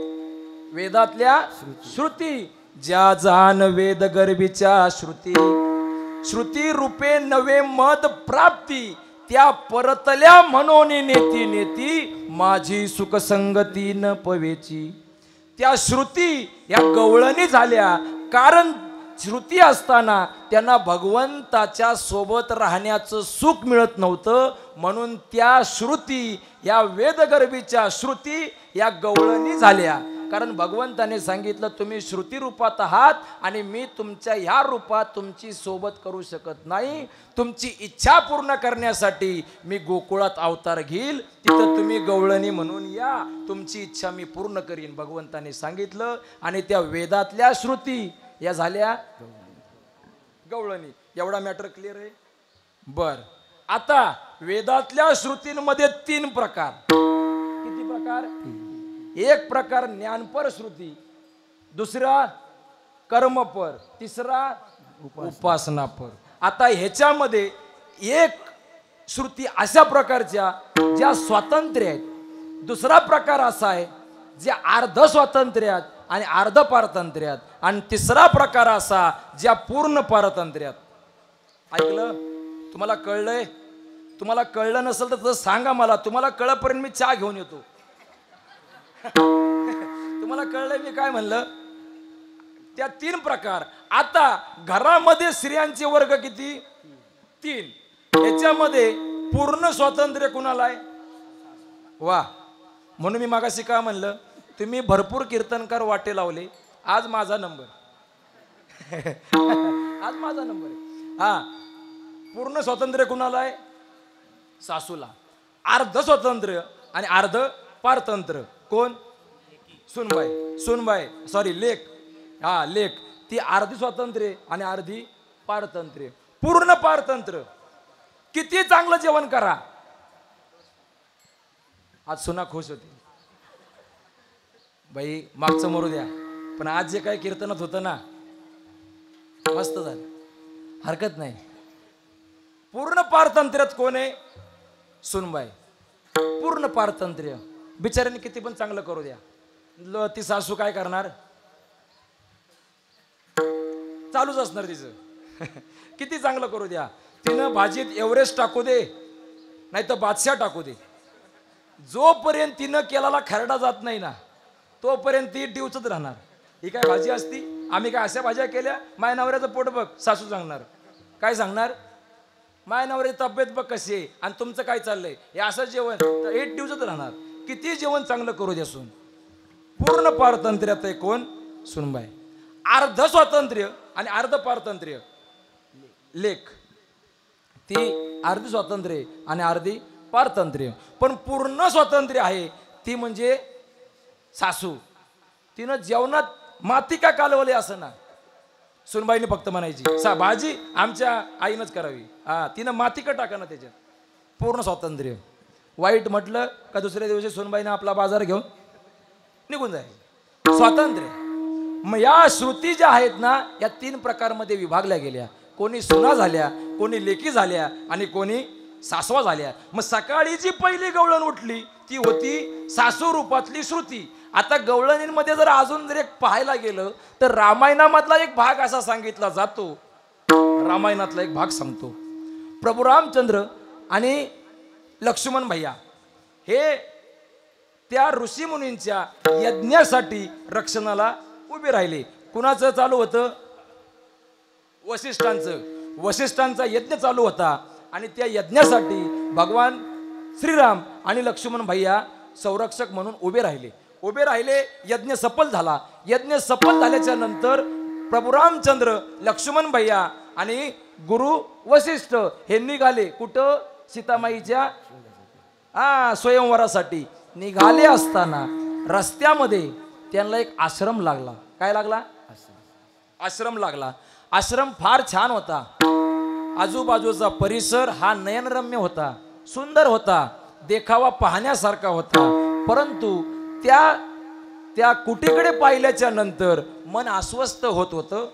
वेदातल्या श्रुती. ज्या जाण वेद गर्भीच्या श्रुती, श्रुती रूपे नवे मद प्राप्ती, त्या परतल्या म्हणून नेती नेती, माझी सुख संगती न पवेची. त्या श्रुती या गवळणी झाल्या, कारण श्रुती असताना त्यांना भगवंताच्या सोबत राहण्याचं सुख मिळत नव्हतं, म्हणून त्या श्रुती, या वेदगर्भीच्या श्रुती या गवळणी झाल्या. कारण भगवंताने सांगितलं, तुम्ही श्रुती रूपात आहात आणि मी तुमच्या ह्या रूपात तुमची सोबत करू शकत नाही. तुमची इच्छा पूर्ण करण्यासाठी मी गोकुळात अवतार घेईल, तिथं तुम्ही गवळणी म्हणून या, तुमची इच्छा मी पूर्ण करीन, भगवंताने सांगितलं. आणि त्या वेदातल्या श्रुती या झाल्या गवळणी. एवढा मॅटर क्लिअर आहे? बर. आता वेदातल्या श्रुतींमध्ये 3 प्रकार. किती प्रकार? एक प्रकार ज्ञानपर श्रुती, दुसरा कर्मपर, तिसरा उपासनापर. आता ह्याच्यामध्ये एक श्रुती अशा प्रकारच्या ज्या स्वातंत्र्य आहेत, दुसरा प्रकार असा आहे जे अर्ध स्वातंत्र्य आहेत आणि अर्ध पारतंत्र्य आहेत, आणि तिसरा प्रकार असा ज्या पूर्ण पारतंत्र्य आहेत. ऐकलं? तुम्हाला कळलंय? तुम्हाला कळलं नसेल तर सांगा मला, तुम्हाला कळपर्यंत मी चहा घेऊन येतो. तुम्हाला कळलंय मी काय म्हणलं? त्या 3 प्रकार. आता घरामध्ये स्त्रियांचे वर्ग किती? 3. याच्यामध्ये पूर्ण स्वातंत्र्य कुणाला आहे? वा. म्हणून मी मागाशी काय म्हणलं, तुम्ही भरपूर कीर्तनकार वाटे लावले, आज माझा नंबर. आज माझा नंबर आहे. पूर्ण स्वातंत्र्य कुणाला आहे? सासूला. अर्ध स्वातंत्र्य आणि अर्ध पारतंत्र्य कोण? सुनबाई. सुनबाई सॉरी लेक. लेक. ती अर्धी स्वातंत्र्य आणि अर्धी पारतंत्र्य. पूर्ण पारतंत्र्य. किती चांगलं जेवण करा, आज सुना खुश होती. बाई मागचं मरू द्या, पण आज जे काही कीर्तनात होतं ना, मस्त झालं, हरकत नाही. पूर्ण पारतंत्र्यात कोण आहे? सुनबाई. पूर्ण पारतंत्र्य. बिचाऱ्याने किती पण चांगलं करू द्या, ती सासू काय करणार? चालूच असणार तिचं. किती चांगलं करू द्या, तिनं भाजीत एव्हरेस्ट टाकू दे, नाही तर बादशाह टाकू दे, जोपर्यंत तिनं केलेला खरडा जात नाही ना, तोपर्यंत ती डिवचत राहणार. ही काय भाजी असती? आम्ही काय अशा भाज्या केल्या? माय नवऱ्याचं पोट बघ. सासू सांगणार काय? सांगणार माय नवऱ्याची तब्येत बघ कशी आहे, आणि तुमचं काय चाललंय, हे असं जेवण, तर 8 दिवसात राहणार. किती जेवण चांगलं करू द्या सून. पूर्ण पारतंत्र्यात आहे कोण? सुनबाई. अर्ध स्वातंत्र्य आणि अर्ध पारतंत्र्य लेक. ती अर्धी स्वातंत्र्य आणि अर्धी पारतंत्र्य. पण पूर्ण स्वातंत्र्य आहे ती म्हणजे सासू. तिनं जेवणात माती का कालवले असं ना, सुनबाईने फक्त म्हणायची भाजी आमच्या आईनंच करावी. तिनं माती का टाका ना त्याच्यात. पूर्ण स्वातंत्र्य. वाईट म्हटलं का दुसऱ्या दिवशी सुनबाईनं आपला बाजार घेऊन निघून जाईल. स्वातंत्र्य. मग या श्रुती ज्या आहेत ना या 3 प्रकारमध्ये विभागल्या गेल्या. कोणी सुना झाल्या, कोणी लेकी झाल्या आणि कोणी सासवा झाल्या. मग सकाळी जी पहिली गवळण उठली ती होती सासू रूपातली श्रुती. आता गवळणींमध्ये जर अजून जर एक पाहायला गेलं तर रामायणामधला एक भाग असा सांगितला जातो. रामायणातला एक भाग सांगतो. प्रभू रामचंद्र आणि लक्ष्मण भैया हे त्या ऋषीमुनींच्या यज्ञासाठी रक्षणाला उभे राहिले. कुणाचं चालू होतं? वसिष्ठांचं. वसिष्ठांचा यज्ञ चालू होता आणि त्या यज्ञासाठी भगवान श्रीराम आणि लक्ष्मण भैया संरक्षक म्हणून उभे राहिले. यज्ञ सफल झाला. यज्ञ सफल झाल्याच्या नंतर प्रभू रामचंद्र, लक्ष्मण भैया आणि गुरु वसिष्ठ हे निघाले. कुठं? सीतामाईच्या स्वयंवरासाठी निघाले असताना रस्त्यामध्ये त्यांना एक आश्रम लागला. काय लागला? आश्रम लागला. आश्रम फार छान होता. आजूबाजूचा परिसर हा नयनरम्य होता, सुंदर होता, देखावा पाहण्यासारखा होता. परंतु त्या कुटीकडे पाहिल्याच्या नंतर मन अस्वस्थ होत होतं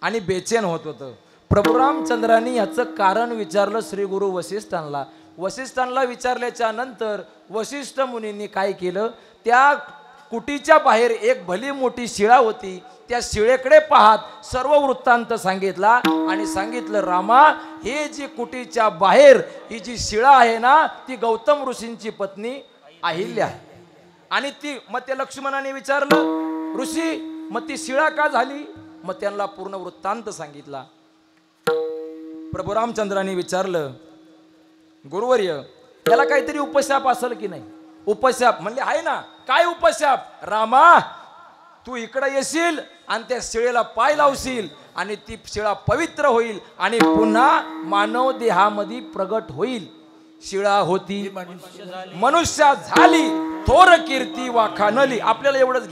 आणि बेचैन होत होतं. प्रभू रामचंद्रांनी याचं कारण विचारलं श्री गुरु वसिष्ठांना. वसिष्ठांना विचारल्याच्या नंतर वसिष्ठ मुनींनी काय केलं? त्या कुटीच्या बाहेर एक भली मोठी शिळा होती. त्या शिळेकडे पाहत सर्व वृत्तांत सांगितला आणि सांगितलं, रामा, हे जी कुटीच्या बाहेर ही जी शिळा आहे ना ती गौतम ऋषींची पत्नी अहिल्या आहे. आणि ती मग त्या लक्ष्मणाने विचारलं, ऋषी मग ती शिळा का झाली? मग त्यांना पूर्ण वृत्तांत सांगितला. प्रभू रामचंद्रांनी विचारलं, गुरुवर्य, त्याला काहीतरी उपशाप असेल की नाही? उपशाप म्हणले, आहे ना. काय उपशाप? रामा, तू इकडे येशील आणि त्या शिळेला पाय लावशील आणि ती शिळा पवित्र होईल आणि पुन्हा मानव देहामध्ये प्रगट होईल. शिळा होती मनुष्य झाली, थोर कीर्ती वाखाणली. आपल्याला एवढंच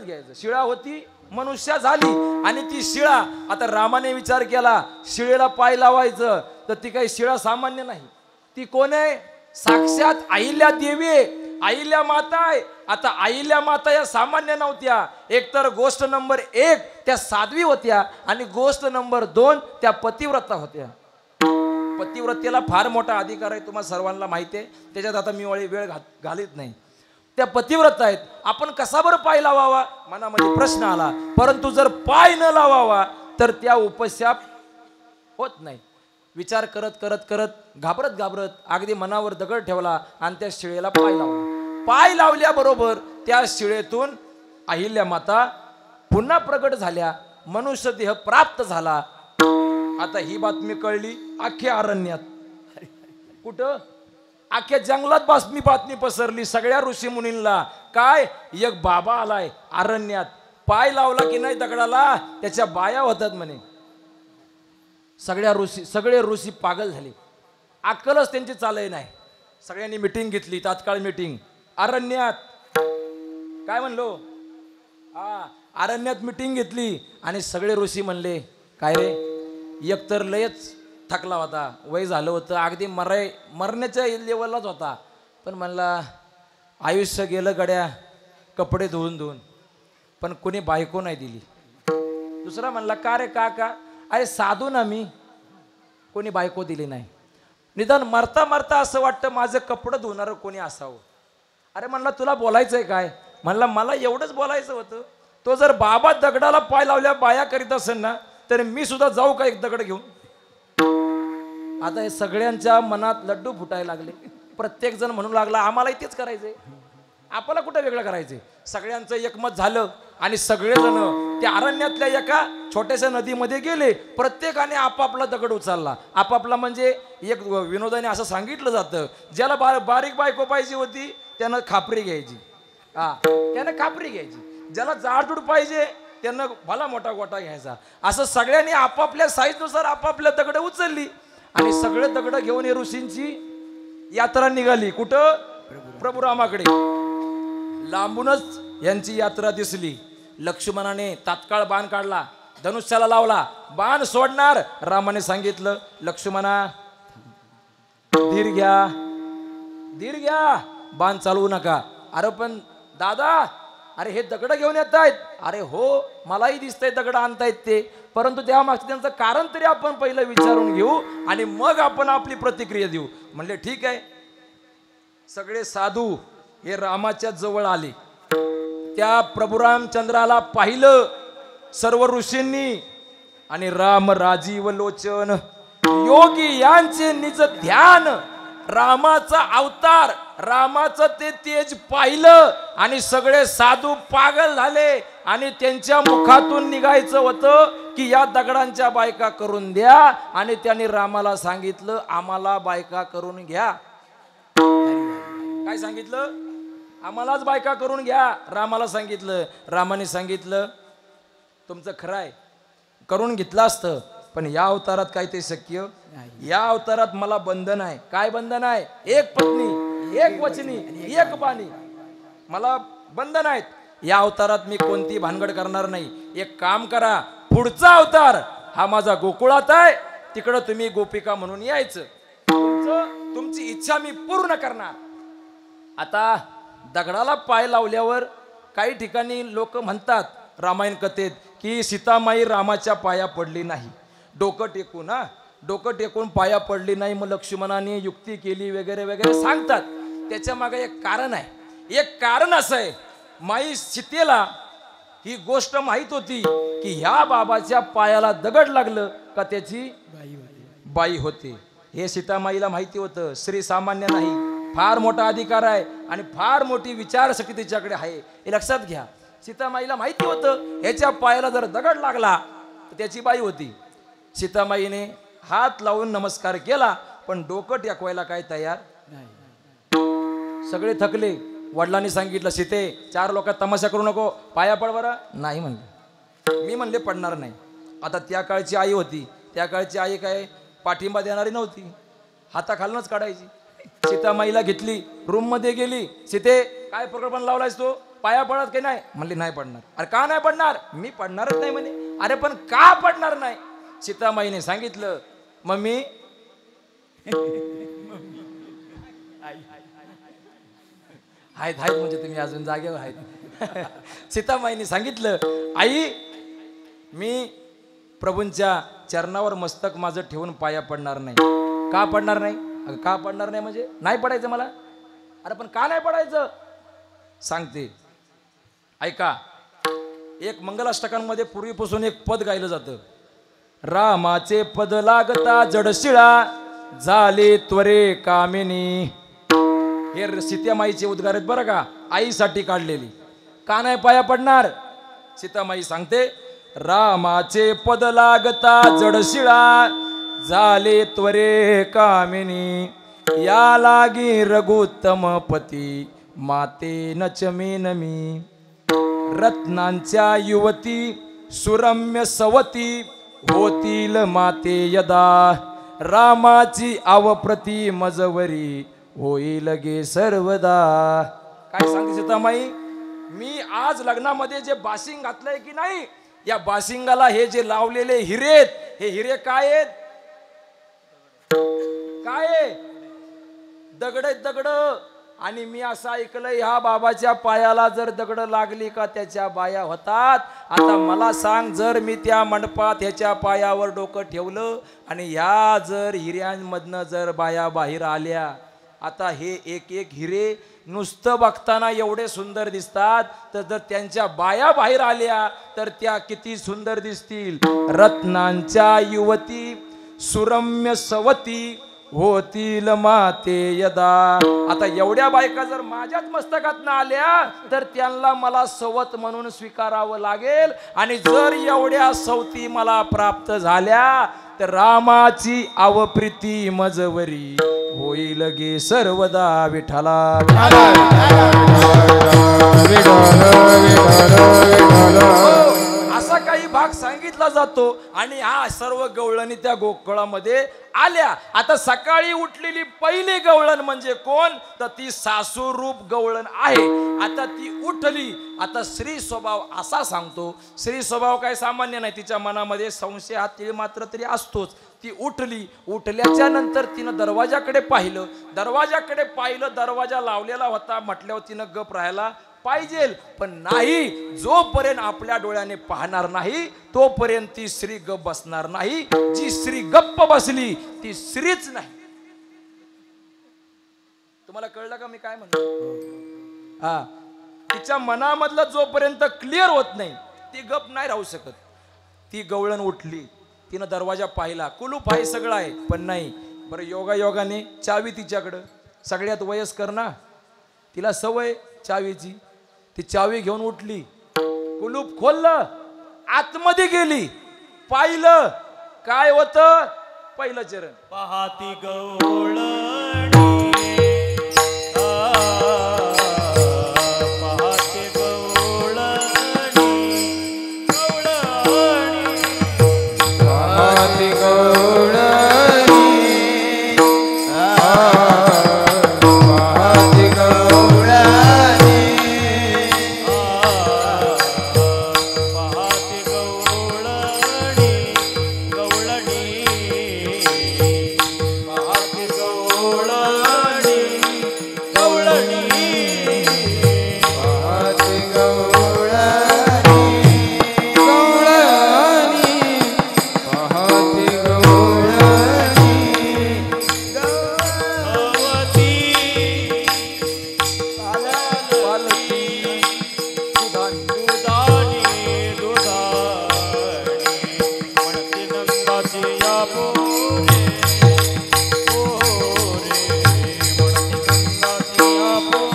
घ्यायचं. शिळा होती, मनुष्य झाली आणि ती शिळा. आता रामाने विचार केला, शिळेला पाय लावायचं तर ती काही शिळा सामान्य नाही. ती कोण आहे? साक्षात अहिल्या देवी आहे, अहिल्या माता आहे. आता अहिल्या माता या सामान्य नव्हत्या. एक तर गोष्ट नंबर 1 त्या साध्वी होत्या आणि गोष्ट नंबर 2 त्या पतिव्रता होत्या. पतिव्रतेला फार मोठा अधिकार आहे, तुम्हाला सर्वांना माहिती आहे. त्याच्यात आता मी वेळ घालीत नाही. त्या पतिव्रता आहेत. आपण कसा बरं पाय लावावा मनामध्ये प्रश्न आला. परंतु जर पाय न लावावा तर त्या उपशाप होत नाही. विचार करत करत करत घाबरत अगदी मनावर दगड ठेवला आणि त्या शिळेला पाय लावला. पाय लावल्याबरोबर त्या शिळेतून अहिल्या माता पुन्हा प्रगट झाल्या, मनुष्य देह प्राप्त झाला. आता ही बातमी कळली अख्ख्या अरण्यात. कुठं? अख्ख्या जंगलात बातमी पसरली सगळ्या ऋषी मुनींना. काय? एक बाबा आलाय अरण्यात, पाय लावला की नाही दगडाला त्याच्या बाया होतात म्हणे. सगळे ऋषी पागल झाले. अक्कलच त्यांची चालय नाही. सगळ्यांनी मिटिंग घेतली, तात्काळ मिटिंग अरण्यात. काय म्हणलो? अरण्यात मिटिंग घेतली आणि सगळे ऋषी म्हणले, काय रे, एकतर लयच थकला होता, वय झालं होतं, अगदी मरण्याच्या लेवललाच होता. पण म्हणला आयुष्य गेलं गड्या कपडे धुवून, पण कोणी बायको नाही दिली. दुसरा म्हणला, का रे काका, अरे साधू ना मी, कोणी बायको दिली नाही. निदान मरता मरता असं वाटतं माझं कपडं धुणारं कोणी असावं. अरे म्हणला, तुला बोलायचंय काय? म्हणला, मला एवढंच बोलायचं होतं. तो जर बाबा दगडाला पाय लावल्या बाया करीत असेल ना तर मी सुद्धा जाऊ का एक दगड घेऊन? आता हे सगळ्यांच्या मनात लड्डू फुटायला लागले. प्रत्येक जण म्हणू लागला, आम्हाला तेच करायचंय, आपल्याला कुठं वेगळं करायचंय. सगळ्यांचं एकमत झालं आणि सगळेजण त्या अरण्यातल्या एका छोट्याशा नदीमध्ये गेले. प्रत्येकाने आपापला दगड उचलला. आपापला म्हणजे एक विनोदाने असं सांगितलं जातं, ज्याला बारीक बायको पाहिजे होती त्यानं खापरी घ्यायची. त्यानं खापरी घ्यायची. ज्याला जाडजूड पाहिजे त्यांना भला मोठा गोटा घ्यायचा. असं सगळ्यांनी आपापल्या साईजनुसार आपापल्या दगड उचलली आणि सगळे दगड घेऊन हे ऋषींची यात्रा निघाली. कुठं? प्रभू रामाकडे. लांबूनच यांची यात्रा दिसली. लक्ष्मणाने तात्काळ बाण काढला, धनुष्याला लावला, बाण सोडणार. रामाने सांगितलं, लक्ष्मणा धीर घ्या, धीर घ्या, बाण चालवू नका. अरे पण दादा, अरे हे दगड घेऊन येत आहेत. अरे हो, मलाही दिसतंय दगड आणतायत ते, परंतु त्यामागचं त्यांचं कारण तरी आपण पहिलं विचारून घेऊ आणि मग आपण आपली प्रतिक्रिया देऊ. म्हणले ठीक आहे. सगळे साधू हे रामाच्या जवळ आले. त्या प्रभू रामचंद्राला पाहिलं सर्व ऋषींनी आणि राम राजीव लोचन योगी यांचे निज ध्यान, रामाचा अवतार, रामाचं ते तेज पाहिलं आणि सगळे साधू पागल झाले आणि त्यांच्या मुखातून निघायचं होतं की या दगडांच्या बायका करून द्या. आणि त्यांनी रामाला सांगितलं, आम्हाला बायका करून घ्या. काय सांगितलं? आम्हालाच बायका करून घ्या. रामाला सांगितलं. रामाने सांगितलं, तुमचं खरं आहे, करून घेतलं असतं, पण या अवतारात काय ते शक्य? या अवतारात मला बंधन आहे. काय बंधन आहे? एक पत्नी, एक वचनी, एक बाणी, मला बंधन आहेत. या अवतारात मी कोणती भानगड करणार नाही. एक काम करा, पुढचा अवतार हा माझा गोकुळात आहे, तिकडं तुम्ही गोपिका म्हणून यायचं. तुमची इच्छा मी पूर्ण करणार. आता दगडाला पाय लावल्यावर काही ठिकाणी लोक म्हणतात रामायण कथेत की सीतामाई रामाच्या पाया पडली नाही, डोकं टेकून, डोकं टेकून पाया पडली नाही, मग लक्ष्मणाने युक्ती केली वगैरे वगैरे सांगतात. त्याच्या मागे एक कारण आहे. एक कारण असं आहे, माई सीतेला ही गोष्ट माहीत होती की ह्या बाबाच्या पायाला दगड लागलं का त्याची बाई होते. हे सीतामाईला माहिती होतं. श्री सामान्य नाही, फार मोठा अधिकार आहे आणि फार मोठी विचारशक्ती तिच्याकडे आहे, हे लक्षात घ्या. सीतामाईला माहिती होतं ह्याच्या पायाला जर दगड लागला तर त्याची बाई होती. सीतामाईने हात लावून नमस्कार केला, पण डोकं टेकवायला काय तयार नाही. सगळे थकले. वडिलांनी सांगितलं, सीते, 4 लोकात तमाशा करू नको, पाया पड बरं. नाही म्हणले. मी म्हणले पडणार नाही. आता त्या काळची आई होती. त्या काळची आई काय पाठिंबा देणारी नव्हती, हाताखालूनच काढायची. सीतामाईला घेतली, रूम मध्ये गेली. सीते, काय प्रकल्पन लावलायस तू? पाया पडत की नाही? म्हणली नाही पडणार. अरे का नाही पडणार? मी पडणारच नाही म्हणे. अरे पण का पडणार नाही? सीतामाईने सांगितलं, मम्मी आहेत म्हणजे तुम्ही अजून जागेवर आहेत. सीतामाईने सांगितलं, आई मी प्रभूंच्या चरणावर मस्तक माझं ठेवून पाया पडणार नाही. का पडणार नाही? का पडणार नाही म्हणजे नाही पडायचं मला. अरे पण का नाही पडायचं? सांगते, ऐका. एक मंगलाष्टकांमध्ये पूर्वीपासून एक पद गायलं जातं. रामाचे पद लागता जडशिळा झाले त्वरे कामिनी. हे सीतामाईचे उद्गार आहेत बरं का, आईसाठी काढलेली. का नाही पाया पडणार? सीतामाई सांगते, रामाचे पद लागता जडशिळा झाले त्वरे कामिनी. या लागी रघुत्तम पती माते नचमेन मी. रत्नांच्या युवती सुरम्य सवती होतील माते यदा. रामाची आवप्रती मजवरी होईल गे सर्वदा. काय सांगते सीतामाई? मी आज लग्नामध्ये जे बाशिंग घातलंय की नाही, या बाशिंगाला हे जे लावलेले हिरे आहेत, हे हिरे काय आहेत? काय? दगड आहेत, दगड. आणि मी असं ऐकलंय ह्या बाबाच्या पायाला जर दगड लागली का त्याच्या बाया होतात. आता मला सांग, जर मी त्या मंडपात ह्याच्या पायावर डोकं ठेवलं आणि ह्या जर हिऱ्यांमधनं जर बाया बाहेर आल्या, आता हे एक एक हिरे नुसतं बघताना एवढे सुंदर दिसतात, तर जर त्यांच्या बाया बाहेर आल्या तर त्या किती सुंदर दिसतील. रत्नांच्या युवती सुरम्य सवती होतील माते यदा. आता एवढ्या बायका जर माझ्याच मस्तकातनं आल्या तर त्यांना मला सवत म्हणून स्वीकारावं लागेल. आणि जर एवढ्या सवती मला प्राप्त झाल्या तर रामाची आवप्रीती मजवरी होईल गे सर्वदा. विठ्ठला बघितला जातो आणि हा सर्व गवळणी त्या गोकुळामध्ये आल्या. आता सकाळी उठलेली पहिली गवळण म्हणजे कोण, तर ती सासू रूप गवळण आहे. आता ती उठली. आता स्त्री स्वभाव असा सांगतो, स्त्री स्वभाव काय सामान्य नाही, तिच्या मनामध्ये संशय हा तिळ मात्र तरी असतोच. ती उठली. उठल्याच्या नंतर तिनं दरवाजाकडे पाहिलं. दरवाजाकडे पाहिलं, दरवाजा लावलेला होता. म्हटल्यावर तिनं गप राहायला पाहिजे, पण नाही. जोपर्यंत आपल्या डोळ्याने पाहणार नाही तोपर्यंत ती स्त्री गप बसणार नाही. जी स्त्री गप्प बसली ती स्त्रीच नाही. तुम्हाला कळलं का मी काय म्हणतो? हा, तिच्या मनामधलं जोपर्यंत क्लिअर होत नाही ती गप नाही राहू शकत. ती गवळण उठली. तिनं दरवाजा पाहिला, कुलूप आहे, सगळं आहे, पण नाही. बरं, योगायोगाने चावी तिच्याकडं, सगळ्यात वयस्कर ना, तिला सवय चावीची. ती चावी घेऊन उठली. कुलूप खोललं, आतमध्ये गेली. पाहिलं काय होतं, पहिलं चरण पाहती गवळणी, पाहते गवळणी, पाहती गवळणी, पाहती गवळणी, पाहते गवळणी, गवळणी, पाहते गवळणी, गवळणी, पाहती गवळणी, गवळणी, पाहती गवळणी, गवती, पालती दुधानी. दुधानी, दुधानी, म्हणते नंदाची या पोरे, पोरे, म्हणते नंदाची या पोरे,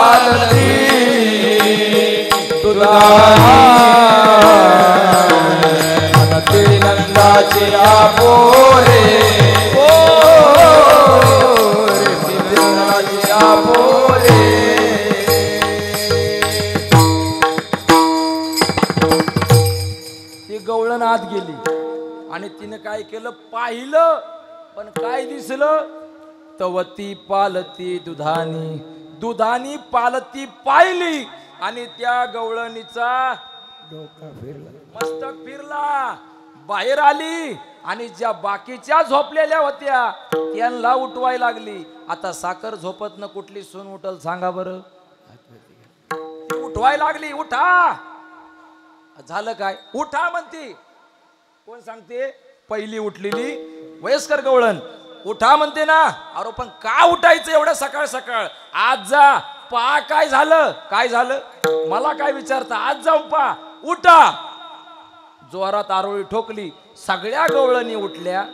आतवती, पालती दुधानी, नंदाची आपोरे, पोरे, नंदाची आपोरे. ती गवळण आत गेली आणि तिने काय केलं, पाहिलं, पण काय दिसलं, तवती पालती दुधानी. दुधानी पालती पाहिली आणि त्या गवळणीचा मस्तक फिरला, बाहेर आली आणि ज्या बाकीच्या झोपलेल्या होत्या त्यांना उठवायला लागली. आता साखर झोपतनं कुठली सून उठल सांगा बरं? ती उठवायला लागली, उठा. झालं काय, उठा म्हणती. कोण सांगते? पहिली उठलेली वयस्कर गवळण उठा म्हणते ना. अरे पण का उठायचं एवढं सकाळ सकाळ? आज जा, पहा काय झालं. काय झालं मला काय विचारता? आज जाऊन पहा, उठा. जोरात आरोळी ठोकली. सगळ्या गवळणी उठल्या,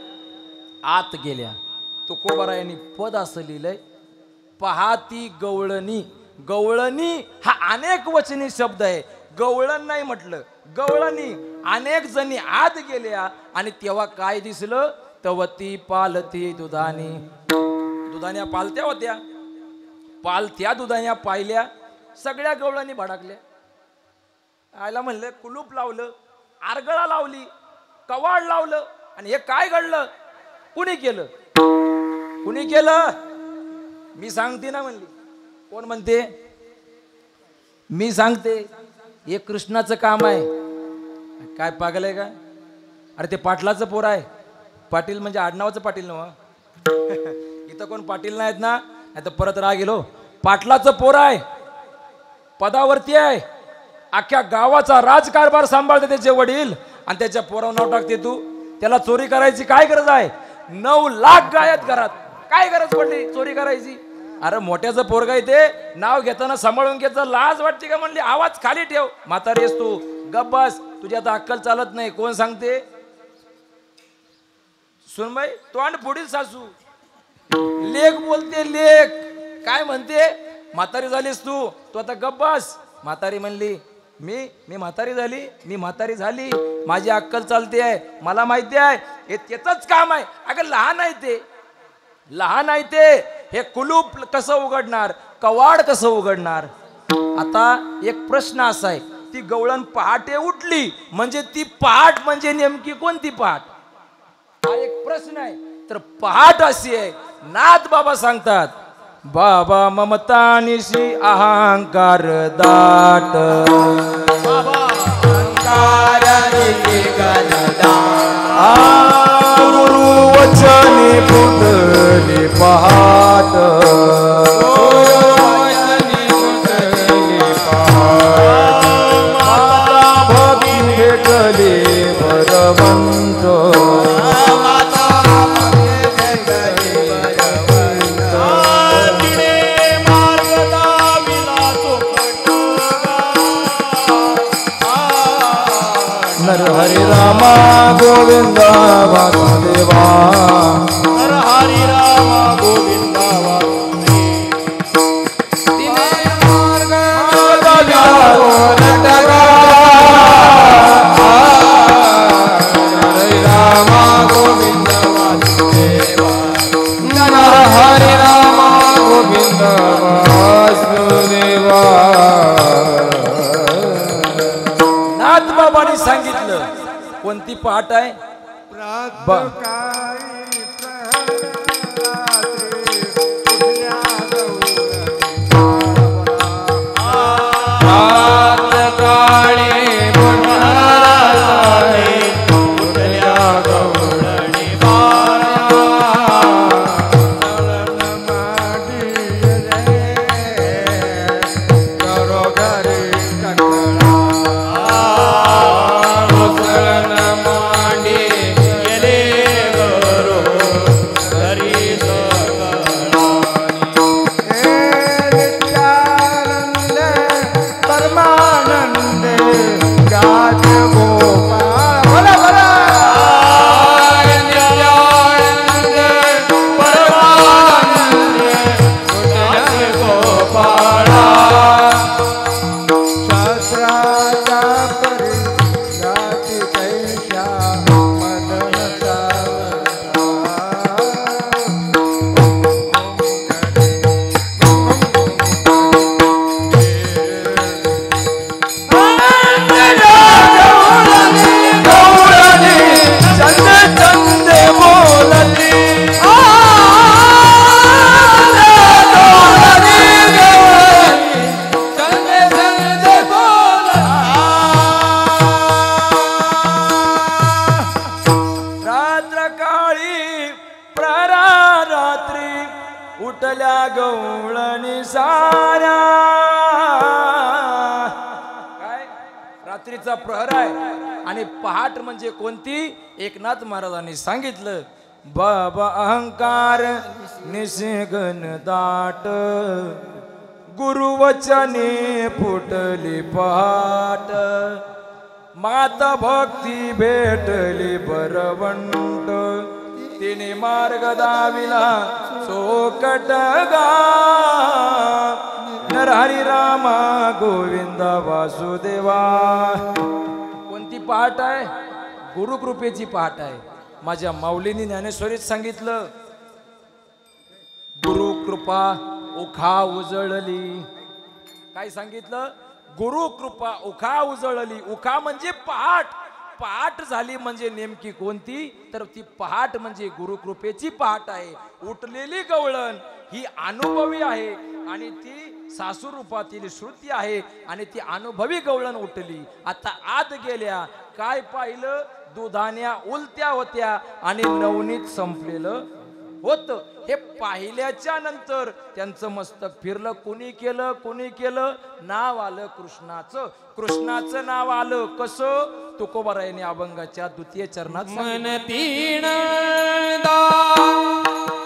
आत गेल्या. तुकोबारायांनी पद असं लिहिलंय, पहाती गवळणी. गवळणी हा अनेक वचनी शब्द आहे. गवळण नाही म्हटलं, गवळणी. अनेक जणी आत गेल्या आणि तेव्हा काय दिसलं, तवती पालती दुधानी. दुधान्या पालत्या होत्या. पालत्या दुधान्या पाहिल्या. सगळ्या गवळणी भडकल्या. आयला म्हणलं, कुलूप लावलं, आरगळा लावली, कवाड लावलं, आणि हे काय घडलं? कुणी केलं? कुणी केलं? मी सांगते ना म्हणली. कोण म्हणते? मी सांगते. हे कृष्णाचं काम आहे. काय पागल आहे का? अरे ते पाटलाचं पोर आहे. पाटील म्हणजे आडनावाचं पाटील ना. इथं कोण पाटील नाहीत ना, नाही तर परत राग गेलो. पाटलाचं पोर आहे, पदावरती आहे, अख्ख्या गावाचा राजकारभार सांभाळते त्याचे वडील, आणि त्याच्या पोरावर नाव टाकते तू. त्याला चोरी करायची काय गरज आहे? 9 लाख गायत घरात, काय गरज पडली चोरी करायची? अरे मोठ्याचं पोरगा आहे ते, नाव घेताना सांभाळून घ्यायचं. लाज वाटते का म्हणली? आवाज खाली ठेव. म्हातारी आहेस तू, गप बस, तुझी आता अक्कल चालत नाही. कोण सांगते? सुनबाई तोंड पुढील सासू. लेख बोलते, लेख. काय म्हणते? म्हातारी झालीस तू, तू आता गप बस. म्हातारी म्हणली, मी म्हातारी झाली, मी म्हातारी झाली, माझी अक्कल चालते आहे, मला माहिती आहे हे त्याचंच काम आहे. अगं लहान आहे ते, लहान आहे ते. हे कुलूप कसं उघडणार? कवाड कसं उघडणार? आता एक प्रश्न असा आहे, ती गवळण पहाटे उठली म्हणजे ती पहाट म्हणजे नेमकी कोणती पहाट, हा एक प्रश्न आहे. तर पहाट अशी आहे, नाथ बाबा सांगतात, बाबा ममतानिशी अहंकार दाट, गुरु वचनी फुटली पहाट, भक्ती भेटली भगवंत, हरे रामा गोविंदा वासुदेवा, हर हरी राम गोविंदा हरे रामा गोविंद वासुदेवा, हरे रामा गोविंद वासुदेवा. नाथ बाबांनी सांगितलं कोणती पहाट आहे, उठल्या गवळणी साऱ्या. काय रात्रीचा प्रहर आहे आणि पहाट म्हणजे कोणती, एकनाथ महाराजांनी सांगितलं, बाबा अहंकार निशिगन दाट, गुरुवचने फुटली पहाट, माता भक्ती भेटली बरवंट, तिने मार्ग दाविला चोकट गा, नरहरी रामा गोविंदा वासुदेवा. कोणती पहाट आहे, गुरुकृपेची पहाट आहे. माझ्या माऊलींनी ज्ञानेश्वरीत सांगितलं, गुरुकृपा उखा उजळली. काय सांगितलं, गुरुकृपा उखा उजळली. उखा म्हणजे पहाट, पहाट झाली म्हणजे नेमकी कोणती, तर ती पहाट म्हणजे गुरुकृपेची पहाट आहे. उठलेली गवळण ही अनुभवी आहे आणि ती सासू रूपातील श्रुती आहे आणि ती अनुभवी गवळण उठली. आता आत गेल्या, काय पाहिलं, दुधान्या उलत्या होत्या आणि नवनीत संपलेलं होत. हे पाहिल्याच्या नंतर त्यांचं मस्तक फिरलं. कुणी केलं, कुणी केलं, नाव आलं कृष्णाचं. कृष्णाचं नाव आलं कसं, तुकोबारायांनी अभंगाच्या द्वितीय चरणात मन तीन दाचिया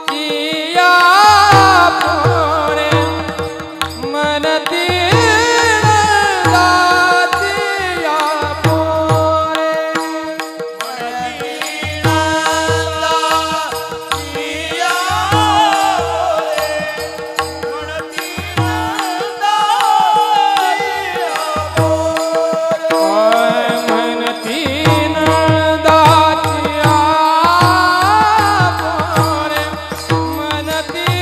पोरे, मन तीन दाचिया पोरे, मन तीन दाचिया पोरे, मन तीन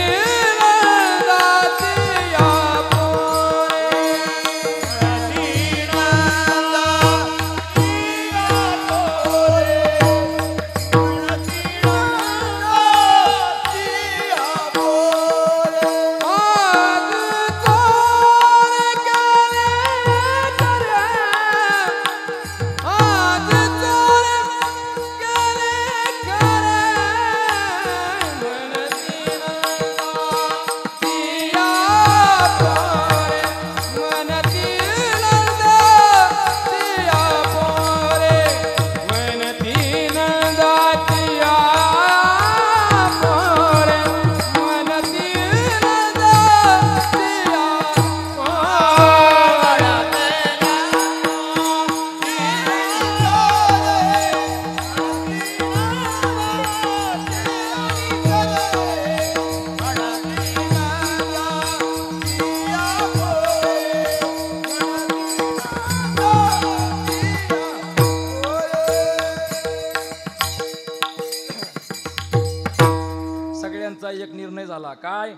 चला काय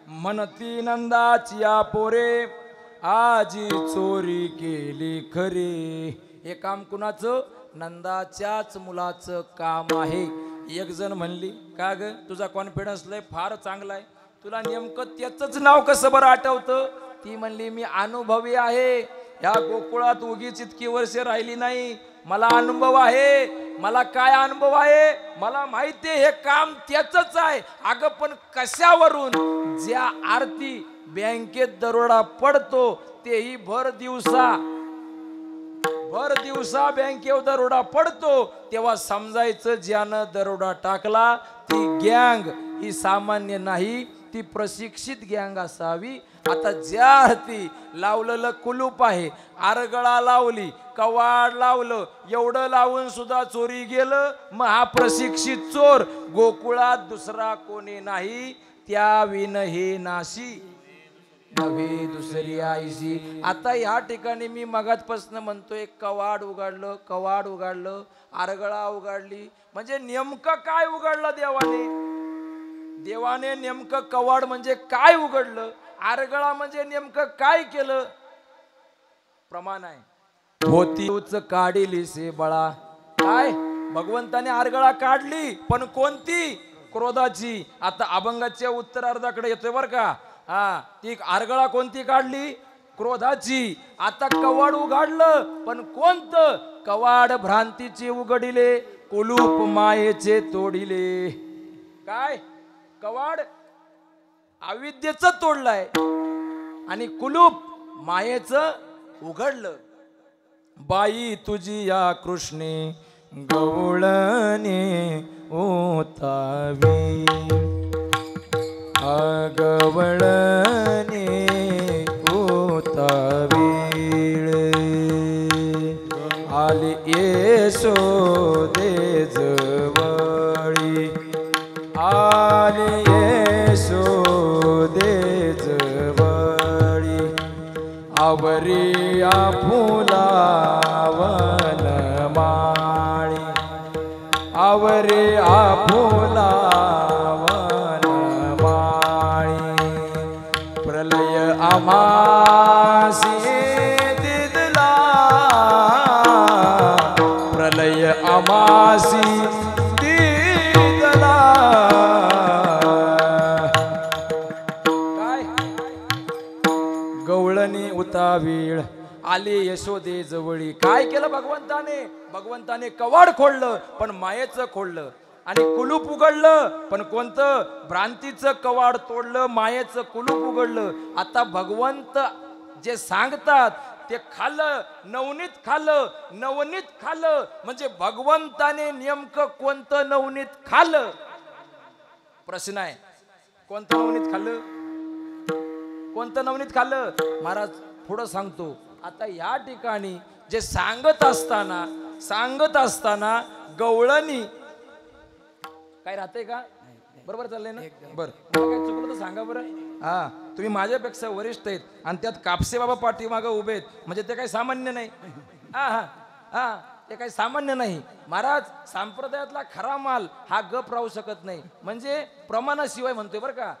म्हणती नंदाची या पोरे आजी चोरी केली खरी. हे काम कुणाचं? नंदाच्याच मुलाचं काम आहे. एक जण म्हणली का ग तुझा कॉन्फिडन्स लय फार चांगला आहे, तुला नेमकं त्याच नाव कसं बरं आठवतं? ती म्हणली मी अनुभवी आहे, या गोकुळात उगीच इतकी वर्षे राहिली नाही, मला अनुभव आहे. मला काय अनुभव आहे? मला माहिती आहे हे काम त्याच आहे. अगं पण कशावरून? ज्या आरती बँकेत दरोडा पडतो तेही भर दिवसा बँकेवर दरोडा पडतो तेव्हा समजायचं ज्यानं दरोडा टाकला ती गँग ही सामान्य नाही, ती प्रशिक्षित गँग असावी. आता ज्या आरती लावलेलं कुलूप आहे, आरगळा लावली, कवाड लावलं, एवढं लावून सुद्धा चोरी गेलं, मग हा प्रशिक्षित चोर. गोकुळात दुसरा कोणी नाही, त्या विन हे नाशी नव्हे दुसरी आईशी. आता ह्या ठिकाणी मी मगातपासून म्हणतोय कवाड उघडलं, आरगळा उघडली, म्हणजे नेमकं काय उघडलं देवाने नेमकं कवाड म्हणजे काय उघडलं, आरगळा म्हणजे नेमकं काय केलं? प्रमाण आहे. होतीच काढिली से बळा. काय भगवंताने आरगळा काढली, पण कोणती? क्रोधाची. आता अभंगाच्या उत्तरार्धाकडे येतोय बर का. हा ती आरगळा कोणती काढली? क्रोधाची. आता कवाड उघडलं, पण कोणतं? कवाड भ्रांतीचे उघडिले, कुलूप मायेचे तोडिले. काय कवाड अविद्येचं तोडलंय आणि कुलूप मायेचं उघडलं. बाई तुझी या कृष्णे गवळणे ओतावी, गवळणे ओतावीळ आली येशोदे जवळी, आली येशोदे जवळी, आवरी आपुलावन माळी, आवरी आपुलावन माळी. प्रलय आमासी दिदला, प्रलय आमासी दिदला. काय गवळणी उतावीळ आले यशोदे जवळी. काय केलं भगवंताने कवाड खोडलं, पण मायेचं खोडलं, आणि कुलूप उघडलं, पण कोणतं? भ्रांतीचं कवाड तोडलं, मायेचं कुलूप उघडलं. आता भगवंत जे सांगतात ते खाल्लं, नवनीत खाल्लं, म्हणजे भगवंताने नेमकं कोणतं नवनीत खाल्लं? प्रश्न आहे. कोणतं नवनीत खाल्लं? महाराज पुढं सांगतो. आता या ठिकाणी जे सांगत असताना गवळणी काय राहते का? बरोबर चाललंय ना? बरं काय चुकलं तर सांगा बरं. हा तुम्ही माझ्यापेक्षा वरिष्ठ आहेत आणि त्यात कापसे बाबा पाठीमागं उभे आहेत, म्हणजे ते काही सामान्य नाही. हा ते काही सामान्य नाही. महाराज संप्रदायातला खरा माल हा गप राहू शकत नाही, म्हणजे प्रमाणाशिवाय म्हणतोय बरं का.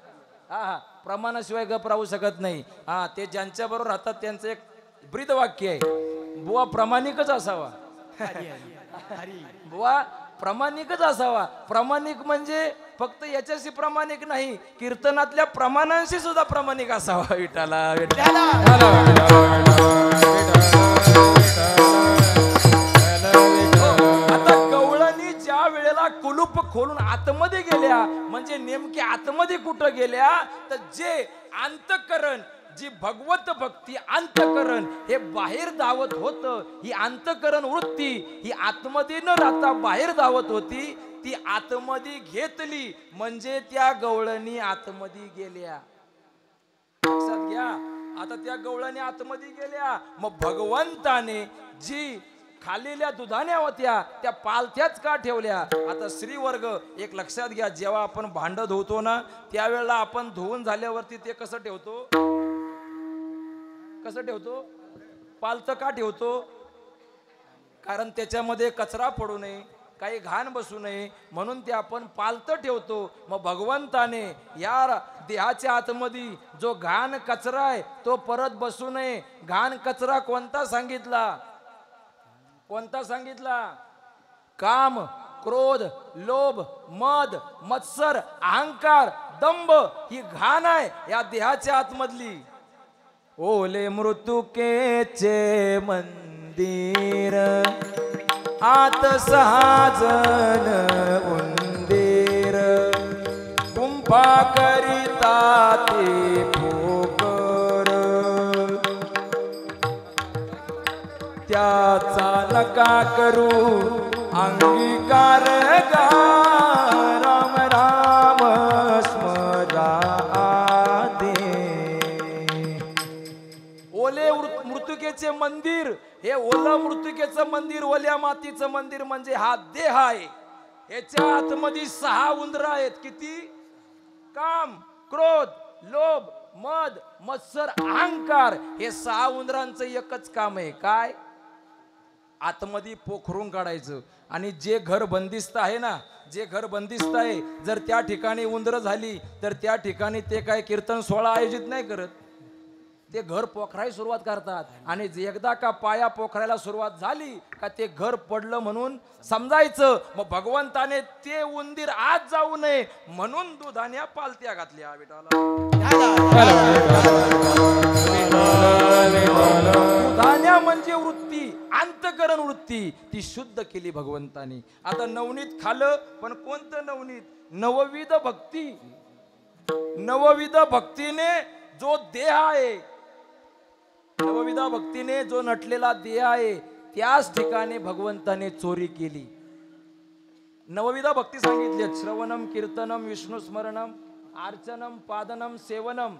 हा प्रमाणाशिवाय गप राहू शकत नाही. हा ते ज्यांच्या बरोबर राहतात त्यांचं एक ब्रीद वाक्य आहे, बुवा प्रामाणिकच असावा. बुवा प्रामाणिकच असावा. प्रामाणिक म्हणजे फक्त याच्याशी प्रामाणिक नाही, कीर्तनातल्या प्रमाणांशी सुद्धा प्रामाणिक असावा. विठाला आता गवळणी ज्या वेळेला कुलूप खोलून आतमध्ये गेल्या, म्हणजे नेमके आतमध्ये कुठं गेल्या तर जे अंतःकरण, जी भगवत भक्ती अंतःकरण हे बाहेर धावत होतं, ही अंतःकरण वृत्ती ही आतमध्ये न राहता बाहेर धावत होती, ती आतमध्ये घेतली, म्हणजे त्या गवळणी आतमध्ये गेल्या. लक्षात घ्या. आता त्या गवळणी आतमध्ये गेल्या, मग भगवंताने जी खाल्लेल्या दुधाण्या होत्या त्या पालथ्याच का ठेवल्या? आता श्रीवर्ग एक लक्षात घ्या, जेव्हा आपण भांड धुवतो ना त्यावेळेला आपण धुवून झाल्यावरती ते कसं ठेवतो? पालथं का ठेवतो? कारण त्याच्यामध्ये कचरा पडू नये, काही घाण बसू नये म्हणून ते आपण पालतं ठेवतो. मग भगवंताने या देहाच्या आतमध्ये जो घाण कचरा आहे तो परत बसू नये. घाण कचरा कोणता सांगितला? कोणता सांगितला? काम, क्रोध, लोभ, मद, मत्सर, अहंकार, दंभ ही घाण आहे या देहाच्या आतमधली. ओले मृत्युकेचे मंदिर आत सहाजन उंदीर गुंफा करिता ते पोकर त्याचा नका करू अंगीकार गा राम राम स्मरा दे. ओले मृत्युकेचे मंदिर, हे ओलं मृत्युकेचं मंदिर, ओल्या मातीचं मंदिर म्हणजे हा देह आहे. याच्या आतमध्ये 6 उंदर आहेत. किती? काम, क्रोध, लोभ, मद, मत्सर, अहंकार. हे 6 उंदरांचं एकच काम आहे. काय? आतमध्ये पोखरून काढायचं. आणि जे घर बंदिस्त आहे ना, जे घर बंदिस्त आहे, जर त्या ठिकाणी उंदरं झाली तर त्या ठिकाणी ते काय कीर्तन सोहळा आयोजित नाही करत. ते घर पोखरायला सुरुवात करतात. आणि एकदा का पाया पोखरायला सुरुवात झाली का ते घर पडलं म्हणून समजायचं. मग भगवंताने ते उंदीर आज जाऊ नये म्हणून दुधान्या पालत्या घातल्या विठाला. दुधान्या म्हणजे वृत्ती, अंतकरण वृत्ती ती शुद्ध केली भगवंतानी. आता नवनीत खालं, पण कोणतं नवनीत? नवविध भक्ती. नवविध भक्तीने जो देह आहे, नवविध भक्तीने जो नटलेला देह आहे त्याच ठिकाणी भगवंताने चोरी केली. नवविध भक्ती सांगितली: श्रवणम, कीर्तनम, विष्णू स्मरणम, अर्चनम, पादनम, सेवनम,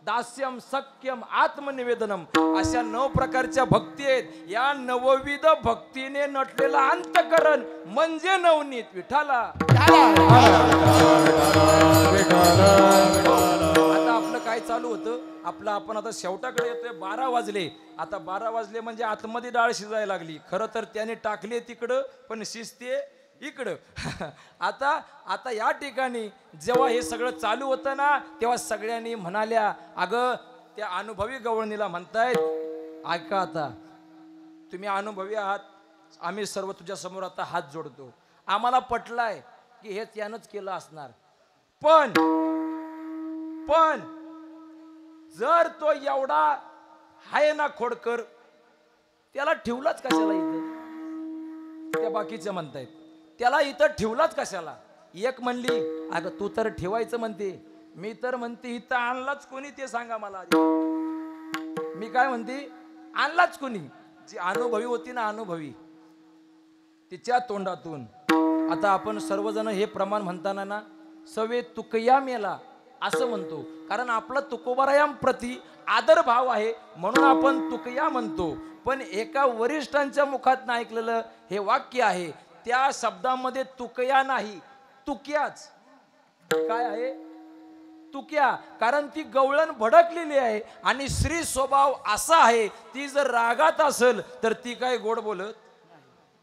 दास्यम, सख्यम, आत्मनिवेदनम. अशा 9 प्रकारच्या भक्ती आहेत. या नवविध भक्तीने नटलेला अंतकरण म्हणजे नवनीत विठाला. आता आपलं काय चालू होतं? आपलं आपण आता शेवटाकडे येतोय. 12 वाजले. आता 12 वाजले म्हणजे आतमध्ये डाळ शिजायला लागली. खरं तर त्याने टाकले तिकडं, पण शिजते इकडं. आता या ठिकाणी जेव्हा हे सगळं चालू होतं ना, तेव्हा सगळ्यांनी म्हणाल्या, अगं त्या अनुभवी गवळणीला म्हणतायत, ऐका आता तुम्ही अनुभवी आहात, आम्ही सर्व तुझ्या समोर आता हात जोडतो. आम्हाला पटलाय की हे त्यानंच केलं असणार, पण जर तो एवढा आहे ना खोडकर, त्याला ठेवलाच कशाला इथं? त्या बाकीच्या म्हणतायत त्याला इथं ठेवलाच कशाला? एक म्हणली, अगं तू तर ठेवायचं म्हणते, मी तर म्हणते इथं आणलाच कोणी ते सांगा मला. मी काय म्हणते? आणलाच कोणी? जी अनुभवी होती ना, अनुभवी, तिच्या तोंडातून. आता आपण सर्वजण हे प्रमाण म्हणताना ना, सवे तुकया मेला असं म्हणतो, कारण आपला तुकोबारायाम प्रति आदर भाव आहे म्हणून आपण तुकया म्हणतो. पण एका वरिष्ठांच्या मुखात ऐकलेलं हे वाक्य आहे, त्या शब्दामध्ये तुकया नाही, तुक्याच. काय आहे? तुक्या. कारण ती गवळण भडकलेली आहे आणि श्री स्वभाव असा आहे, ती जर रागात असेल तर ती काय गोड बोलत?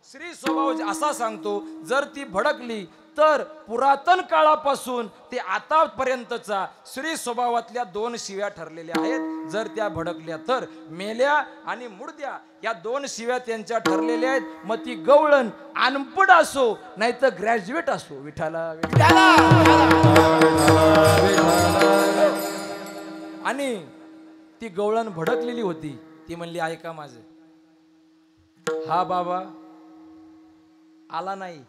श्री स्वभाव असा सांगतो, जर ती भडकली तर पुरातन काळापासून ते आतापर्यंतचा श्री स्वभावातल्या 2 शिव्या ठरलेल्या आहेत. जर त्या भडकल्या तर मेल्या आणि मुडद्या या 2 शिव्या त्यांच्या ठरलेल्या आहेत. मग ती गवळण अनपढ असो नाही तर ग्रॅज्युएट असो, विठाला आणि ती गवळण भडकलेली होती. ती म्हणली, ऐका माझं, हा बाबा आला नाही.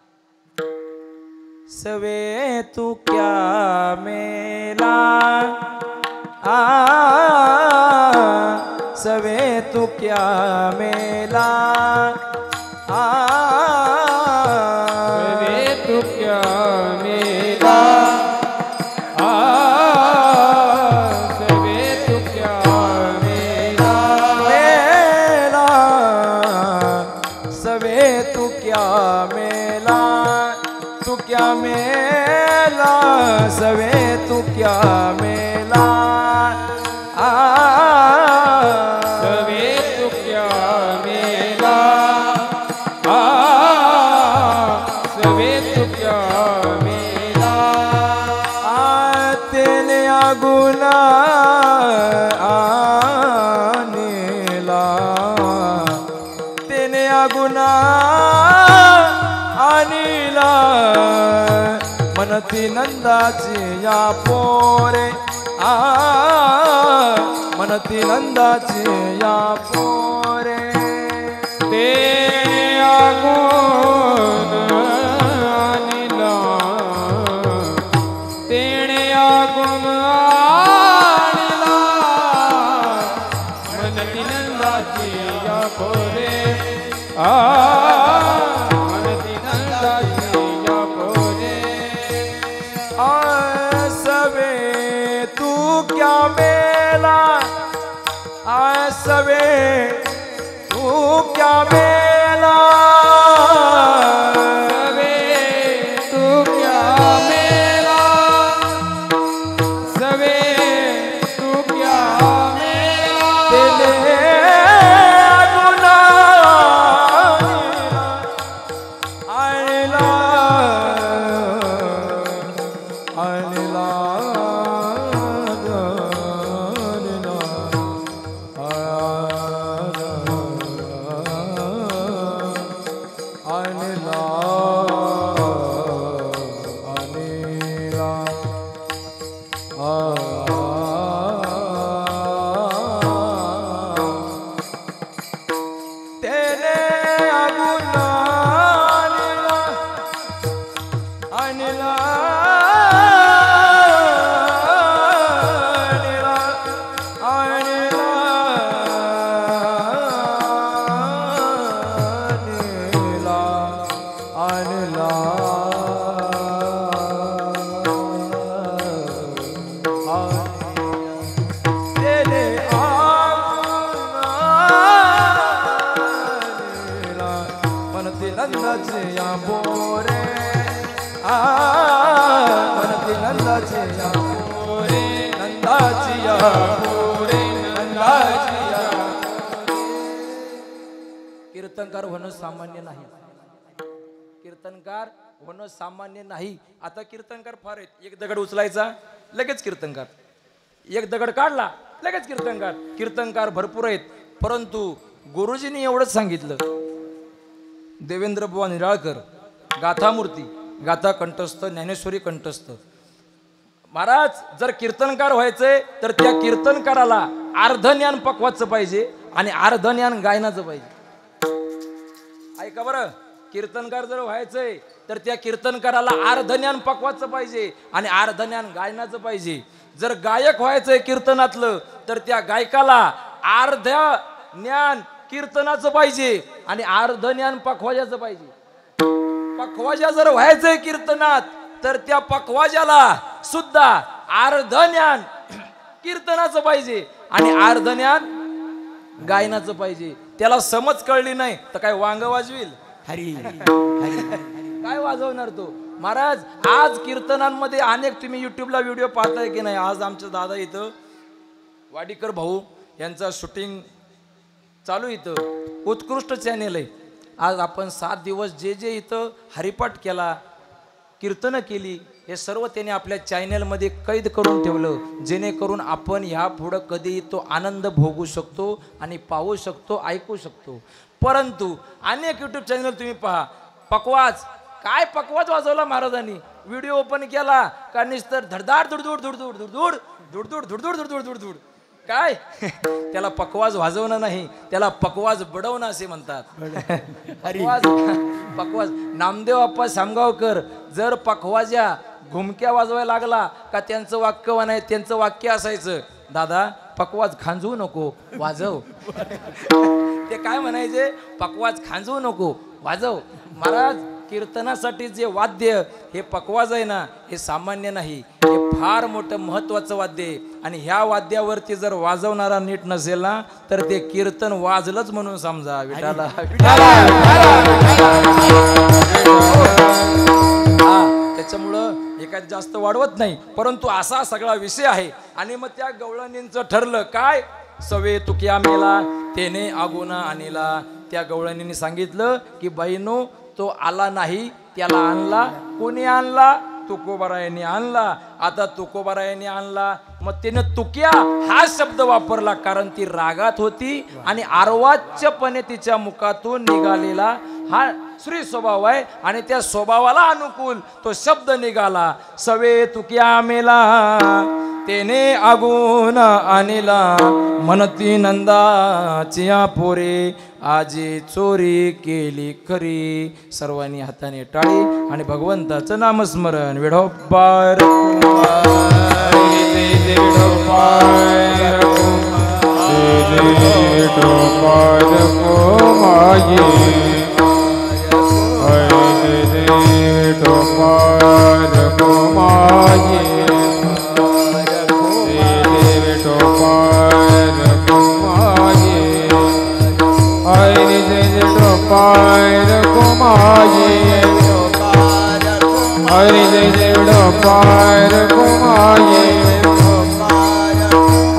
सवे तू क्या मेला, सवे तू क्या मेला, सवे तू क्या मेला, सवे तू क्या मेला, मेला, सवे तू क्या मेला, तू क्या मेला, सवे तू क्या मेला, सवे तू क्या मेला, अगुना आणिला मनती नंदाची या पोरे मनती नंदाची या पोरे ते आगुन आणिला तेणे आगुन आणिला मनती नंदाची या पोरे मनती नंदाची या पोरे सवे तू क्या मेला सवे तू क्या मेला सवे तू क्या मेला सवे तू क्या मेला तेने गुना आणला आणला नंदाचे या बोरे मनती नंदाचे या बोरे नंदाची या बोरे नंदाची या कीर्तनकार होणं सामान्य नाही कीर्तनकार होणं सामान्य नाही आता कीर्तनकार फार आहेत एक दगड उचलायचा लगेच कीर्तनकार एक दगड काढला लगेच कीर्तनकार कीर्तनकार भरपूर आहेत परंतु गुरुजींनी एवढंच सांगितलं देवेंद्र बुवा निराळकर गाथामूर्ती गाथा कंठस्थ ज्ञानेश्वरी कंठस्थ महाराज जर कीर्तनकार व्हायचंय तर त्या कीर्तनकाराला अर्धज्ञान पक्वाचं पाहिजे आणि अर्धज्ञान गायनाचं पाहिजे ऐका बरं कीर्तनकार जर व्हायचंय तर त्या कीर्तनकाराला अर्धज्ञान पक्वाचं पाहिजे आणि अर्धज्ञान गायनाचं पाहिजे जर गायक व्हायचंय कीर्तनातलं तर त्या गायकाला अर्ध ज्ञान कीर्तनाचं पाहिजे आणि अर्ध ज्ञान पखवाजाचं पाहिजे पखवाजा जर व्हायचंय कीर्तनात तर त्या पखवाजाला सुद्धा अर्ध ज्ञान कीर्तनाचं पाहिजे आणि अर्ध ज्ञान गायनाचं पाहिजे त्याला समज कळली नाही तर काय वांग वाजवील हरी हरी काय वाजवणार तो महाराज आज कीर्तनांमध्ये अनेक तुम्ही युट्यूबला व्हिडिओ पाहताय की नाही आज आमचे दादा इथं वाडीकर भाऊ यांचा शूटिंग चालू इथं उत्कृष्ट चॅनेल आहे आज आपण 7 दिवस जे जे इथं हरिपाठ केला कीर्तनं केली हे सर्व त्याने आपल्या चॅनलमध्ये कैद करून ठेवलं जेणेकरून आपण ह्या पुढं कधीही तो आनंद भोगू शकतो आणि पाहू शकतो ऐकू शकतो परंतु अनेक यूट्यूब चॅनल तुम्ही पहा पकवाज काय पकवाज वाजवला महाराजांनी व्हिडिओ ओपन केला का निस्तर धडधाड धुडधुड धुडधुड धुडधुड धुडधुड धुडधुड धुडधुड धुडधुड काय त्याला पकवाज वाजवणं नाही त्याला पकवाज बडवणं असे म्हणतात पकवाज पकवाज नामदेव अप्पा सामगावकर जर पकवाजा घुमक्या वाजवायला लागला का त्यांचं वाक्य नाही त्यांचं वाक्य असायचं दादा पकवाज खांजवू नको वाजव ते काय म्हणायचे पकवाज खांजवू नको वाजव महाराज कीर्तनासाठी जे वाद्य हे पकवाज आहे ना हे सामान्य नाही हे फार मोठं महत्वाचं वाद्य आहे आणि ह्या वाद्यावरती जर वाजवणारा नीट नसेल ना तर ते कीर्तन वाजलंच म्हणून समजा विठाला त्याच्यामुळं एखादी जास्त वाढवत नाही परंतु असा सगळा विषय आहे आणि मग त्या गवळणींचं ठरलं काय सवे तुक्या मेला तेने आगुना आणला त्या गवळणींनी सांगितलं की बहिणो तो आला नाही त्याला आणला कोणी आणला तुकोबारायांनी आणला आता तुकोबारायांनी आणला मग त्याने तुक्या हा शब्द वापरला कारण ती रागात होती आणि अर्वाच्यपणे तिच्या मुखातून निघालेला हा श्री स्वभाव आहे आणि त्या स्वभावाला अनुकूल तो शब्द निघाला. सवे तुक्या मेला तेने आगून आणला म्हणती नंदाची पोरे आजी चोरी केली खरी. सर्वांनी हाताने टाळी आणि भगवंताचं नामस्मरण. विठोबार हरि जय देव पार कुमाये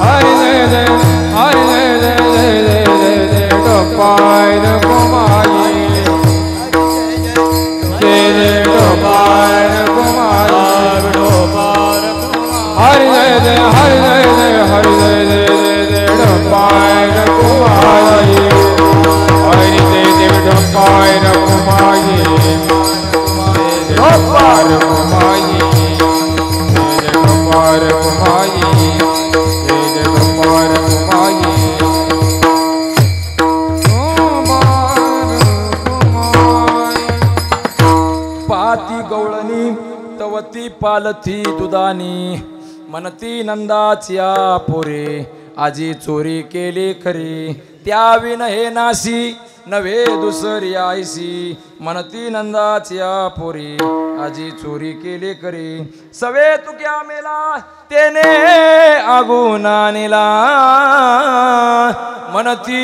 हरि जय जय हरि जय जय जय जय जय पार कुमाये जय जय पार कुमाये हरि जय जय हरि जय जय हरि जय जय जय पार कुमाये हरि जय देव पार कुमाये पार कुमाई पार कुमाई पार कुमाई पाती गवळणी तवती पालथी दुधानी म्हणती नंदाच्या पोरे आजी चोरी केली खरी. त्या विन हे नासी नव्हे दुसरी आयसी म्हणती नंदाच्या पोरी आजी चोरी केली करी. सवे तुक्या मेला तेने आगून आणला म्हणती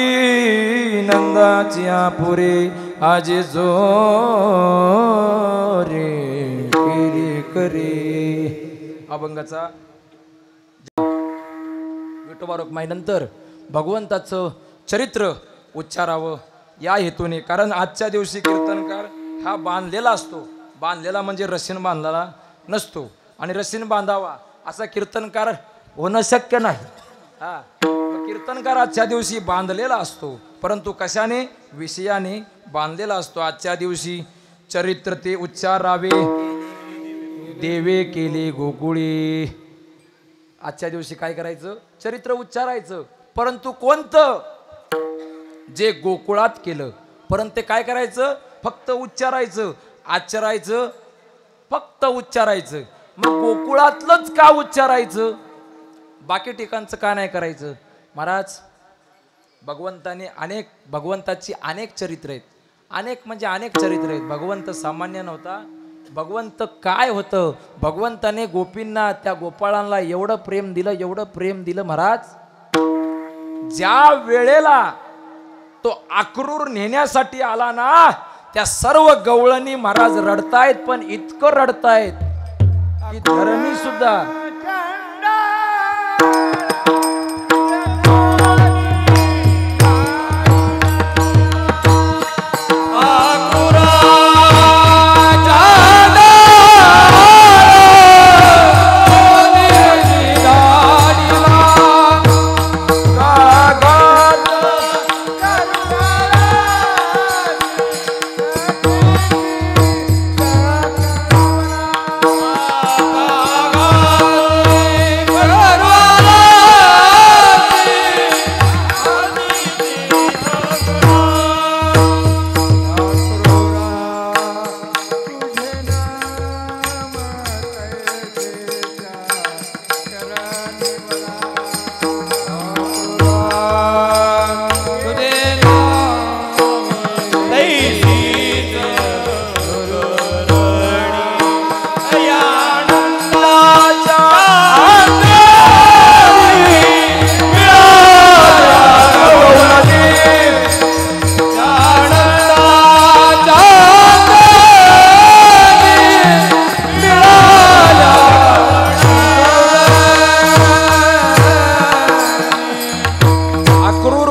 नंदाच्या पोरी आजी चोरी केली करी. अभंगाचा विठोबा रखुमाई नंतर भगवंताचं चरित्र उच्चारावं या हेतूने. कारण आजच्या दिवशी कीर्तनकार हा बांधलेला असतो. बांधलेला म्हणजे रशीन बांधलेला नसतो आणि रशीन बांधावा असा कीर्तनकार होणं शक्य नाही. हा कीर्तनकार आजच्या दिवशी बांधलेला असतो परंतु कशाने विषयाने बांधलेला असतो. आजच्या दिवशी चरित्र ते उच्चारावे देवे केले गोकुळी. आजच्या दिवशी काय करायचं चरित्र उच्चारायचं परंतु कोणतं जे गोकुळात केलं परंतु ते काय करायचं फक्त उच्चारायचं आचरायचं फक्त उच्चारायचं. मग गोकुळातलंच का उच्चारायचं बाकी ठिकाणचं का नाही करायचं. महाराज भगवंताची अनेक चरित्र आहेत. अनेक म्हणजे अनेक चरित्र आहेत. भगवंत सामान्य नव्हता. भगवंत काय होतं भगवंताने गोपींना त्या गोपाळांना एवढं प्रेम दिलं महाराज. ज्या वेळेला तो अक्रूर नेण्यासाठी आला ना त्या सर्व गवळणी महाराज रडतायत पण इतकं रडतायत की धरणी सुद्धा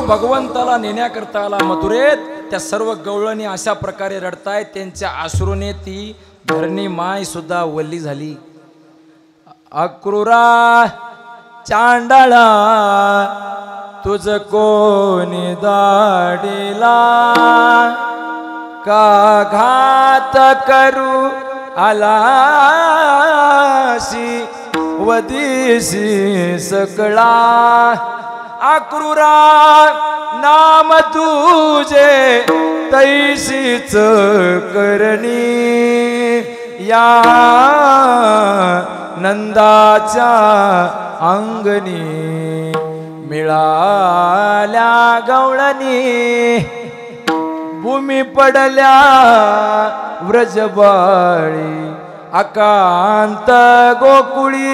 भगवंताला नेण्याकरता आला मथुरेत. त्या सर्व गवळणी अशा प्रकारे रडतायत त्यांच्या अश्रूने ती धरणी माय सुद्धा वल्ली झाली. अक्रूरा चांडळा तुझ कोणी दाडीला का घात करू आलासी वदिसी सकळा आक्रूरा नाम तुझे तैसीच करणी या नंदाच्या अंगणी मिळाल्या गवळणी भूमी पडल्या व्रजबाळी अकांत गोकुळी.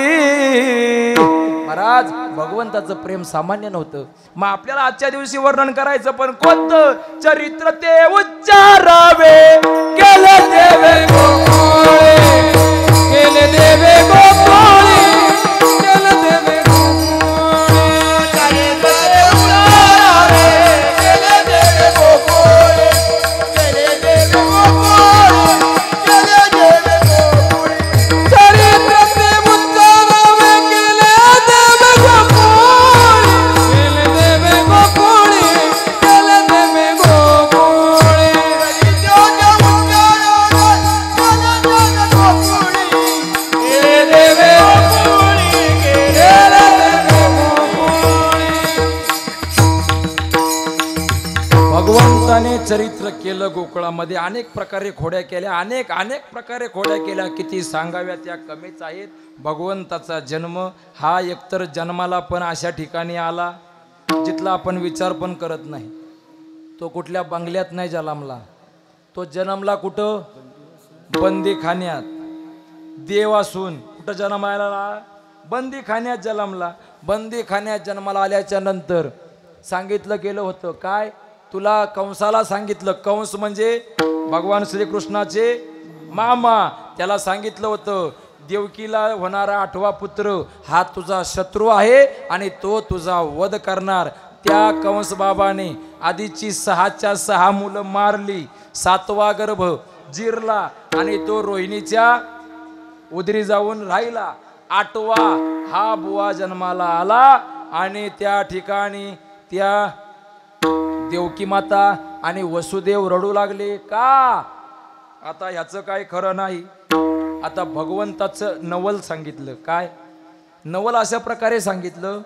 महाराज भगवंताचं प्रेम सामान्य नव्हतं. मग आपल्याला आजच्या दिवशी वर्णन करायचं पण कोणतं चरित्र ते उच्चारावे. केले देवे गोकुळे, केले देवे गोकुळे, केले देवे गोकुळे, चरित्र ते उच्चारावे. केले देवे गोकुळे, केले देवे गोकुळे, केले देवे गोकुळे, चरित्र ते उच्चारावे. केले देवे गोकुळे, केले देवे गोकुळे, केले देवे गोकुळे, भगवंताने चरित्र केलं गोकुळामध्ये. अनेक प्रकारे खोड्या केल्या, अनेक प्रकारे खोड्या केल्या. किती सांगाव्या त्या कमीच आहेत. भगवंताचा जन्म हा एकतर जन्माला पण अशा ठिकाणी आला जिथला आपण विचार पण करत नाही. तो कुठल्या बंगल्यात नाही जन्मला. तो जन्मला कुठं? बंदीखान्यात. देव असून कुठं जन्माला? बंदीखान्यात जन्मला. बंदीखान्यात जन्माला आल्याच्या नंतर सांगितलं गेलं होतं काय? तुला कंसाला सांगितलं. कंस म्हणजे भगवान श्रीकृष्णाचे मामा. त्याला सांगितलं होतं देवकीला होणारा 8वा पुत्र हा तुझा शत्रू आहे आणि तो तुझा वध करणार. त्या कंस बाबाने आधीची 6च्या 6 मुलं मारली. 7वा गर्भ जिरला आणि तो रोहिणीच्या उदरी जाऊन राहिला. 8वा हा बुवा जन्माला आला आणि त्या ठिकाणी त्या देवकी माता आणि वसुदेव रडू लागले. का? आता ह्याचं काय खरं नाही. आता भगवंताचं नवल सांगितलं. काय नवल? अशा प्रकारे सांगितलं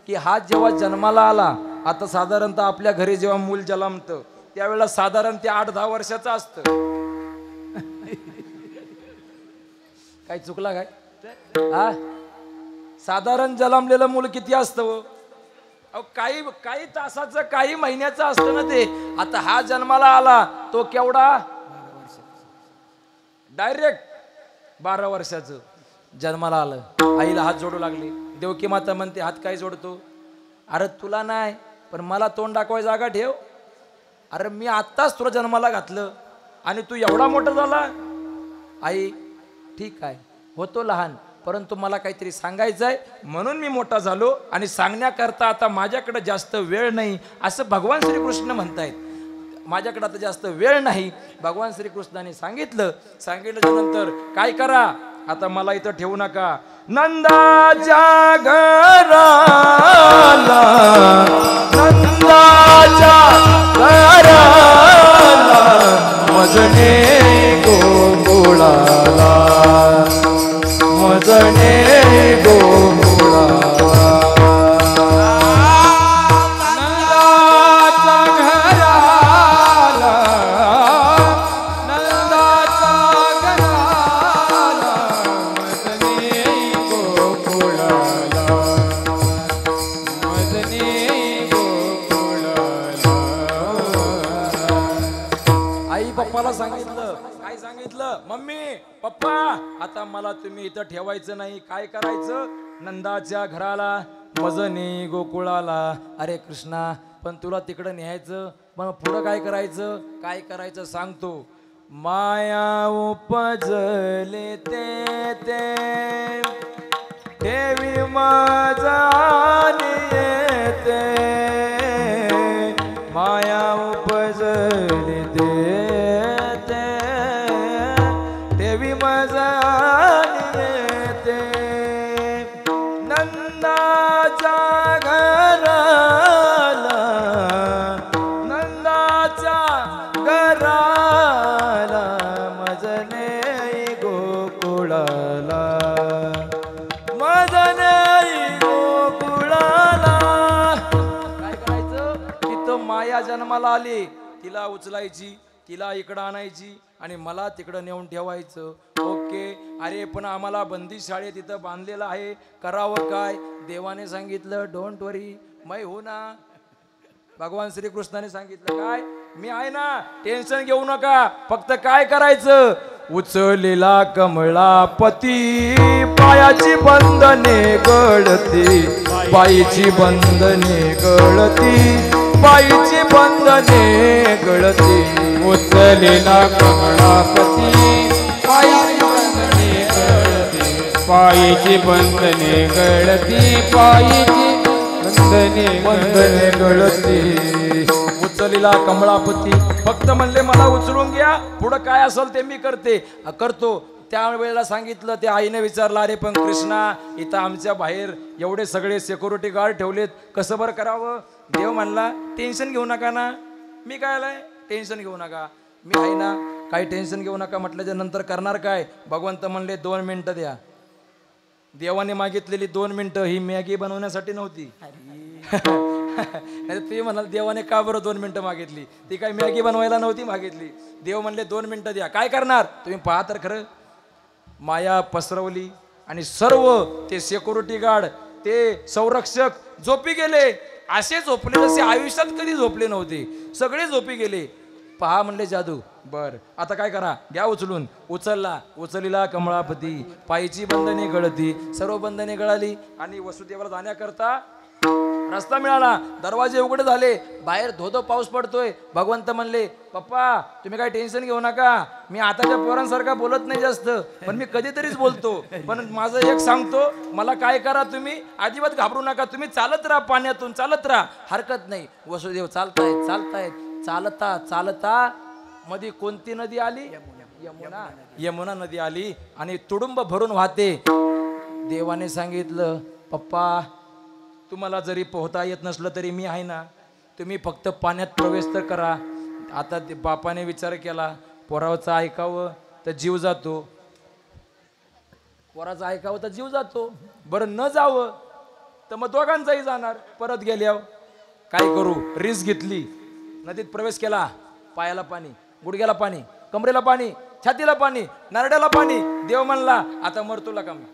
की हा जेव्हा जन्माला आला, आता साधारणतः आपल्या घरी जेव्हा मूल जन्मतं त्यावेळेला साधारण ते 8-10 वर्षाचं असतं. काय चुकला काय? हा साधारण जन्मलेलं मूल किती असतं? काही तासाचं काही महिन्याचं असतं ना ते. आता हा जन्माला आला तो केवढा? डायरेक्ट 12 वर्षाचं जन्माला आलं. आईला हात जोडू लागले. देवकी माता म्हणते हात काय जोडतो? अरे तुला नाही पण मला तोंड दाखवाय जागा ठेव. अरे मी आत्ताच तुला जन्माला घातलं आणि तू एवढा मोठा झाला. आई ठीक आहे होतो लहान परंतु मला काहीतरी सांगायचं आहे म्हणून मी मोठा झालो आणि सांगण्याकरता आता माझ्याकडे जास्त वेळ नाही असं भगवान श्रीकृष्ण म्हणतायत. माझ्याकडे आता जास्त वेळ नाही. भगवान श्रीकृष्णाने सांगितल्याच्या नंतर काय करा? आता मला इथं ठेवू नका. नंदाच्या घराला, नंदाच्या घराला मजने गोकुळाला, मजने गोकुळाला. मम्मी पप्पा आता मला तुम्ही इथं ठेवायचं नाही. काय करायचं? नंदाच्या घराला, मजनी गोकुळाला. अरे कृष्णा पण तुला तिकडं न्यायचं पण पुढं काय करायचं? काय करायचं सांगतो. माया उपजले ते ठेवी मजानी येते. माया उपजले ते देवी मजानी येते. नंदा घराला मजने गोकुळाला मजने गोकुळाला. काय करायचं तिथं माया जन्माला आली तिला उचलायची तिला इकडं आणायची आणि मला तिकडं नेऊन ठेवायचं. ओके अरे पण आम्हाला बंदी शाळेत तिथं बांधलेलं आहे करावं काय. देवाने सांगितलं डोंट वरी मै हो ना. भगवान श्रीकृष्णाने सांगितलं काय मी आहे ना टेन्शन घेऊ नका. फक्त काय करायचं उचलेला कमळापती पायाची बंधने गळती पायीची बंधने गळती पायीची बंधने गळती. उचलेला कमळापती पायीची बंधने गळती पायीची बंधने गळती पायीची बंधने गळती. उचलीला कमळापती फक्त म्हणले मला उचलून घ्या पुढं काय असेल ते मी करतो. त्यावेळेला सांगितलं त्या आईने विचारलं अरे पण कृष्णा इथं आमच्या बाहेर एवढे सगळे सिक्युरिटी गार्ड ठेवलेत कसं बरं करावं. देव म्हणला टेन्शन घेऊ नका ना मी काय आलाय टेन्शन घेऊ नका मी आहे ना काही टेन्शन घेऊ नका. म्हटल्याच्या नंतर करणार काय भगवंत म्हणले 2 मिनिटं द्या. देवाने मागितलेली 2 मिनिटं ही मॅगी बनवण्यासाठी नव्हती. ते म्हणाल देवाने का बरं 2 मिनिटं मागितली ती काय मॅगी बनवायला नव्हती मागितली. देव म्हणले 2 मिनिटं द्या. काय करणार तुम्ही पहा तर खरं. माया पसरवली आणि सर्व ते सिक्युरिटी गार्ड ते संरक्षक झोपी गेले. असे झोपले जसे आयुष्यात कधी झोपले नव्हते. सगळे झोपी गेले. पहा म्हणले जादू. बर आता काय करा घ्या उचलून. उचलीला कमळापती पायीची बंधने गळती सर्व बंधने गळाली आणि वसुदेवाला जाण्याकरता रस्ता मिळाला. दरवाजे उघडे झाले. बाहेर धोधो पाऊस पडतोय. भगवंत म्हणले पप्पा तुम्ही काय टेन्शन घेऊ नका. मी आताच्या पोरांसारखा बोलत नाही जास्त पण मी कधीतरीच बोलतो. पण माझं एक सांगतो मला काय करा तुम्ही अजिबात घाबरू नका. तुम्ही चालत राहा पाण्यातून चालत राहा हरकत नाही. वसुदेव चालतायत चालता चालता मध्ये कोणती नदी आली यमुना नदी आली आणि तुडुंब भरून वाहते. देवाने सांगितलं पप्पा तुम्हाला जरी पोहता येत नसलं तरी मी आहे ना तुम्ही फक्त पाण्यात प्रवेश तर करा. आता बापाने विचार केला पोराचं ऐकावं तर जीव जातो पोराचं ऐकावं तर जीव जातो. बरं न जावं तर मग दोघांचाही जाणार. परत गेल्यावर काय करू रिस्क घेतली. नदीत प्रवेश केला. पायाला पाणी गुडघ्याला पाणी कमरेला पाणी छातीला पाणी नरड्याला पाणी. देव म्हणला आता मरतोला का मी.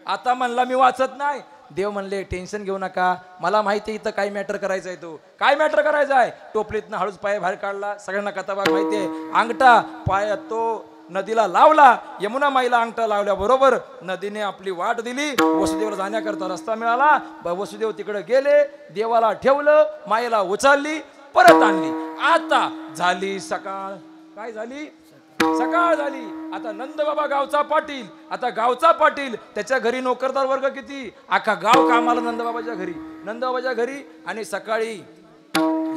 आता म्हणला मी वाचत नाही. देव म्हणले टेन्शन घेऊ नका मला माहिती आहे इथं काय मॅटर करायचं आहे. तो काय मॅटर करायचा आहे. टोपलीतनं हळूच पाय बाहेर काढला. सगळ्यांना कथाभाग माहिती आहे. अंगठा पाय तो नदीला लावला. यमुना माईला अंगठा लावल्या बरोबर नदीने आपली वाट दिली. वसुदेवाला जाण्याकरता रस्ता मिळाला. वसुदेव तिकडे गेले. देवाला ठेवलं माईला उचलली परत आणली. आता झाली सकाळ. काय झाली सकाळ झाली. आता नंदबाबा गावचा पाटील. आता गावचा पाटील त्याच्या घरी नोकरदार वर्ग किती अख्खा गाव कामाला नंदबाबाच्या घरी. आणि सकाळी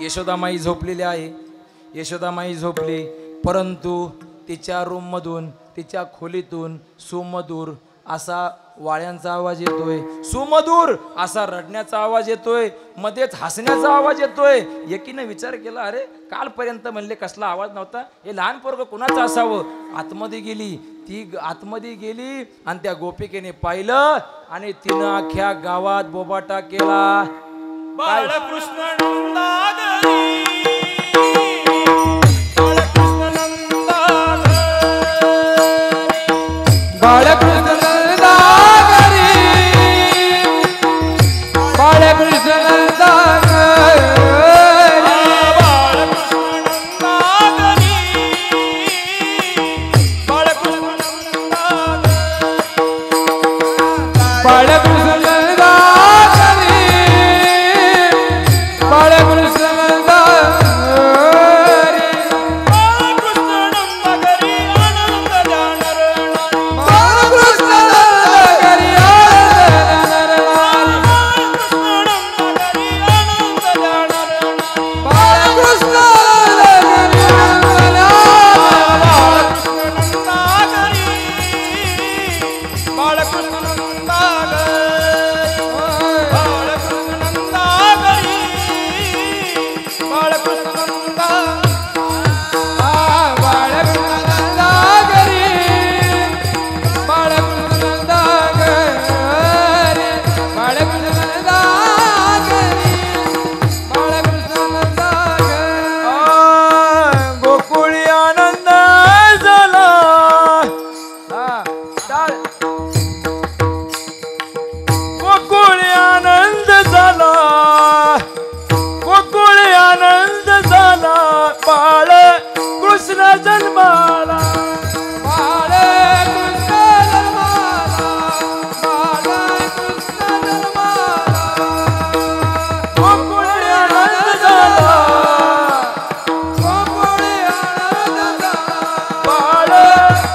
यशोदामाई झोपलेली आहे. यशोदामाई झोपली परंतु तिच्या रूम मधून तिच्या खोलीतून सुमधूर असा वाळ्यांचा आवाज येतोय. सुमधूर असा रडण्याचा आवाज येतोय. मध्येच हसण्याचा आवाज येतोय. एकीने विचार केला अरे कालपर्यंत म्हणले कसला आवाज नव्हता हे लहान पोरग कुणाचं असावं. आतमध्ये गेली. ती आतमध्ये गेली आणि त्या गोपिकेने पाहिलं आणि तिनं अख्ख्या गावात बोबाटा केला. बाळकृष्ण बाळकृष्ण जन्माला बाळ कृष्ण जन्माला बाळ कृष्ण जन्माला गोकुळी आनंद झाला गोकुळी आनंद झाला बाळ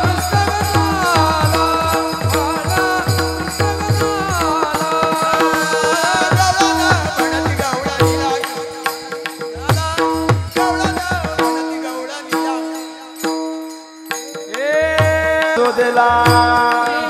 कृष्ण जन्माला बाळ यशोदेला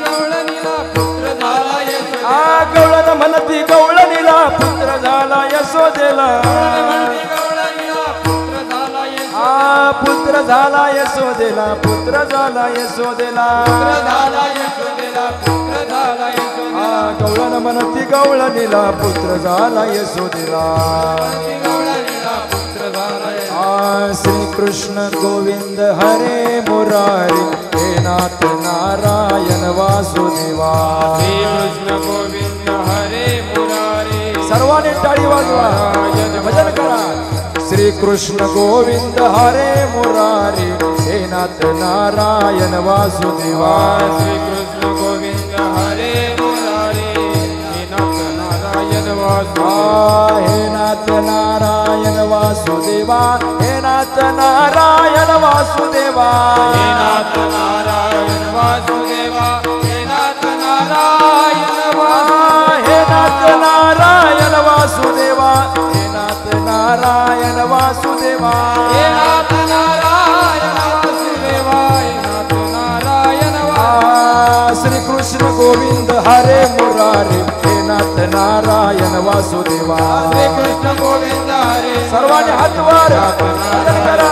गवळणीला पुत्र झाला यशोदेला आ गवळण म्हणती गवळणीला पुत्र झाला यशोदेला गवळणीला पुत्र झाला यशोदेला आ पुत्र झाला यशोदेला पुत्र झाला यशोदेला झाला यशोदेला पुत्र झाला यशोदेला आ गवळण म्हणती गवळणीला पुत्र झाला यशोदेला गवळणीला पुत्र झाला यशोदेला आ श्रीकृष्ण गोविंद हरे मुरारी हे नाथ नारायण वासुदेवा कृष्ण गोविंद हरे मुरारी सर्वांनी टाळी वाजवा भजन करा श्रीकृष्ण गोविंद हरे मुरारी हे नाथ नारायण वासुदेवा कृष्ण गोविंद हरे मुरारी हे नाथ नारायण आ हे नाथ नारायण वासुदेवा हे नाथ नारायण वासुदेवा हे नाथ नारायण वासुदेवा हे नाथ नारायण हे नाथ नारायण वासुदेवा हे नाथ नारायण वासुदेवा हे नाथ नारायण वासुदेवा हे नाथ नारायण श्रीकृष्ण गोविंद हरे मुरारी हे नाथ नारायण वासुदेवा कृष्ण गोविंद हरे सर्वांनी हात वर भजन करा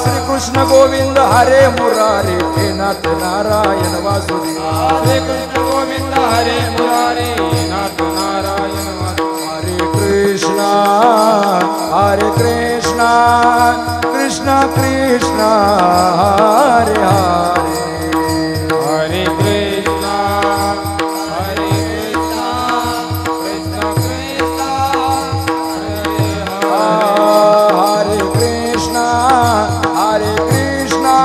श्रीकृष्ण गोविंद हरे मुरारी हे नाथ नारायण वासुदेवा कृष्ण गोविंद हरे मुरारी हे नाथ नारायण वासुदेवा हरे कृष्णा हरे कृष्णा कृष्ण कृष्ण हरे हरे हरे कृष्णा हरे कृष्णा कृष्ण कृष्णा हरे हरे कृष्णा हरे कृष्णा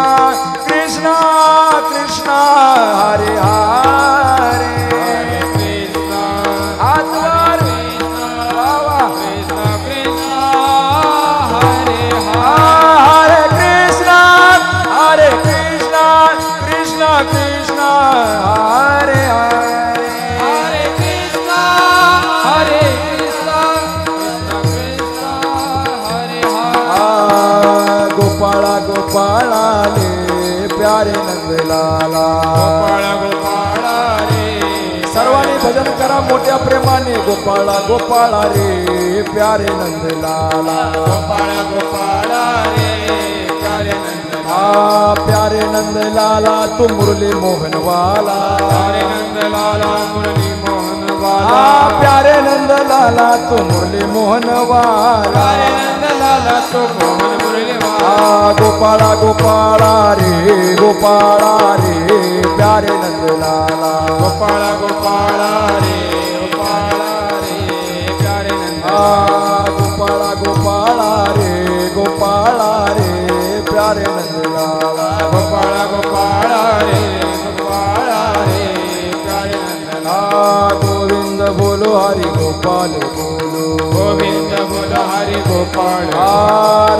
कृष्ण कृष्ण हरे हरे कृष्णा हात वर वावा. कृष्ण कृष्ण हरे हरे कृष्णा हरे कृष्णा कृष्ण कृष्ण हरे हरे हरे कृष्णा हरे कृष्णा कृष्ण कृष्ण हरे हरे गोपाळा गोपाळा रे प्यारे नंदलाला गोपाळ गोपाळ रे सर्वांनी भजन करा मोठ्या प्रेमाने गोपाळा गोपाळा रे प्यारे नंदलाला गोपाळ गोपाळ रे प्यारे नंद प्यारे नंदलाला तू मुरली मोहन वाला हरे नंद लाला मुरली मोहन वाला प्यारे नंदलाला तू मुरली मोहन वाला हरे नंद लाला तो मोहन मुरली वाला गोपाळा गोपाळा रे गोपाळा रे प्यारे नंदलाला गोपाळ गोपाळ रे गोपाळ रे प्यारे नंद गोपाळा गोपाळा रे गोपाळा रे प्यारे नंदलाला गोपाळ गोपाळ रे गोपाळ रे प्यारे नंद गोविंद बोलो हरि गोपाल बोलो गोविंद बोल हरि गोपाळ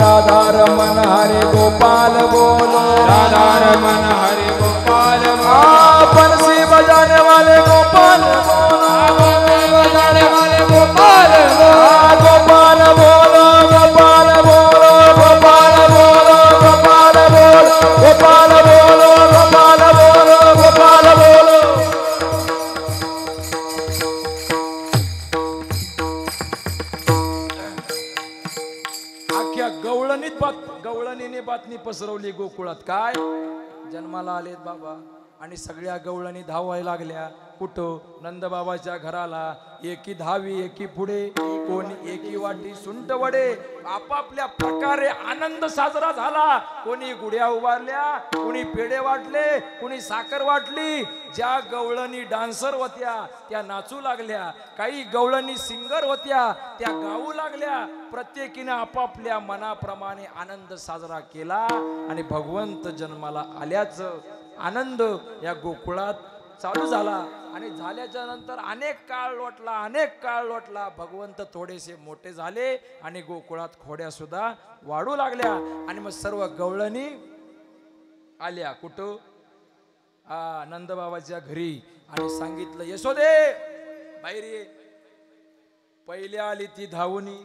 राधा रमन हरे गोपाल बोलो राधा रमन हरि गोपाल बंसी बजाने वाले गोपाल बजाने वाले गोपाल गोपाल बोलो गोपाल बोलो गोपाल बोलो गोपाल बोलो गोपाल बोलो गोपाल बोलो गोपाल बोलो अख्ख्या गवळणीने बातमी पसरवली गोकुळात काय जन्माला आलेत बाबा आणि सगळ्या गवळणी धावायला लागल्या कुठं नंदबाबाच्या घराला एकी धावी एकी पुढे कोणी एकी वाटी सुंट वडे आपापल्या प्रकारे आनंद साजरा झाला. कोणी गुड्या उभारल्या, कोणी पेढे वाटले, कोणी साखर वाटली. ज्या गवळणी डान्सर होत्या त्या नाचू लागल्या, काही गवळणी सिंगर होत्या त्या गाऊ लागल्या. प्रत्येकीने आपापल्या मनाप्रमाणे आनंद साजरा केला आणि भगवंत जन्माला आल्याचं आनंद या गोकुळात चालू झाला. आणि झाल्याच्या नंतर अनेक काळ लोटला. भगवंत थोडेसे मोठे झाले आणि गोकुळात खोड्या सुद्धा वाढू लागल्या. आणि मग सर्व गवळणी आल्या कुठं नंदबाबाच्या घरी आणि सांगितलं, यशोदे बाहेर ये. पहिले आली ती धावूनी,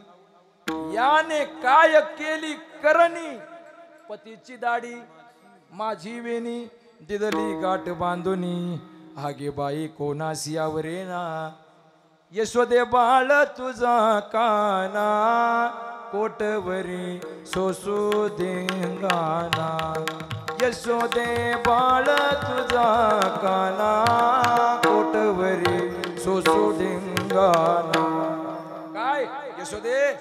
याने काय केली करणी. पतीची दाढी माझी वेणी दिदली गाठ बांधुनी. हागे बाई कोणासी आवरेना. यशोदे बाळ तुझा काना कोटवरी सोसू देंगाना. यशोदे बाळ तुझा काना कोटवरी सोसू देंगाना. काय यशोदे,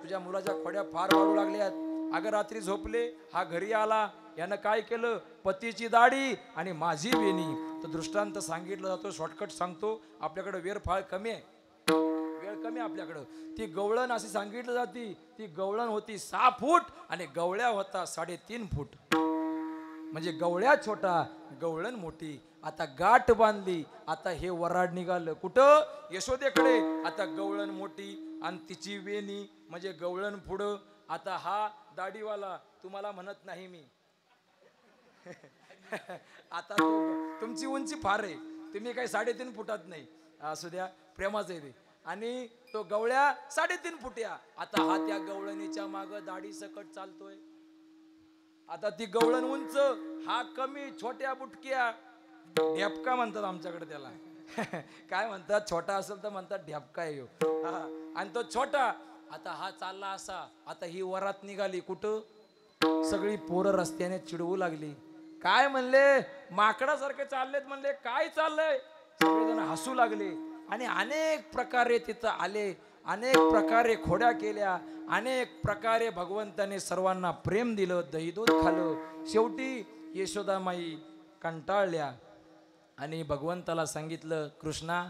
तुझ्या मुलाच्या खोड्या फार वाढू लागल्यात. अगं रात्री झोपले, हा घरी आला, यानं काय केलं, पतीची दाढी आणि माझी वेणी. तर दृष्टांत सांगितलं जातो, शॉर्टकट सांगतो, आपल्याकडे वेळ फार कमी आहे, वेळ कमी आपल्याकडं. ती गवळण अशी सांगितलं जाती, ती गवळण होती 6 फूट आणि गवळ्या होता 3.5 फूट. म्हणजे गवळ्या छोटा, गवळण मोठी. आता गाठ बांधली, आता हे वराड निघालं कुठं यशोदेकडे. आता गवळण मोठी आणि तिची वेणी म्हणजे गवळण पुढं. आता हा दाढीवाला, तुम्हाला म्हणत नाही मी आता तुमची उंची फार आहे, तुम्ही काही 3.5 फुटात नाही, असू द्या, प्रेमाचं आहे ते. आणि तो गवळ्या 3.5 फुट्या. आता हा त्या गवळणीच्या माग दाढी सकट चालतोय. आता ती गवळण उंच, हा कमी, छोट्या बुटक्या, ढेपका म्हणतात आमच्याकडे त्याला काय म्हणतात, छोटा असेल तर म्हणतात ढेपका आहे. आणि तो छोटा. आता हा चालला असा, आता ही वरात निघाली कुठं. सगळी पोरं रस्त्याने चिडवू लागली. काय म्हणले, माकडासारखे चाललेत म्हणले, काय चाललंय. सगळेजण हसू लागले आणि अनेक प्रकारे तिथं आले, अनेक प्रकारे खोड्या केल्या, अनेक प्रकारे भगवंताने सर्वांना प्रेम दिलं, दही दूध खाल्लं. शेवटी यशोदामाई कंटाळल्या आणि भगवंताला सांगितलं, कृष्णा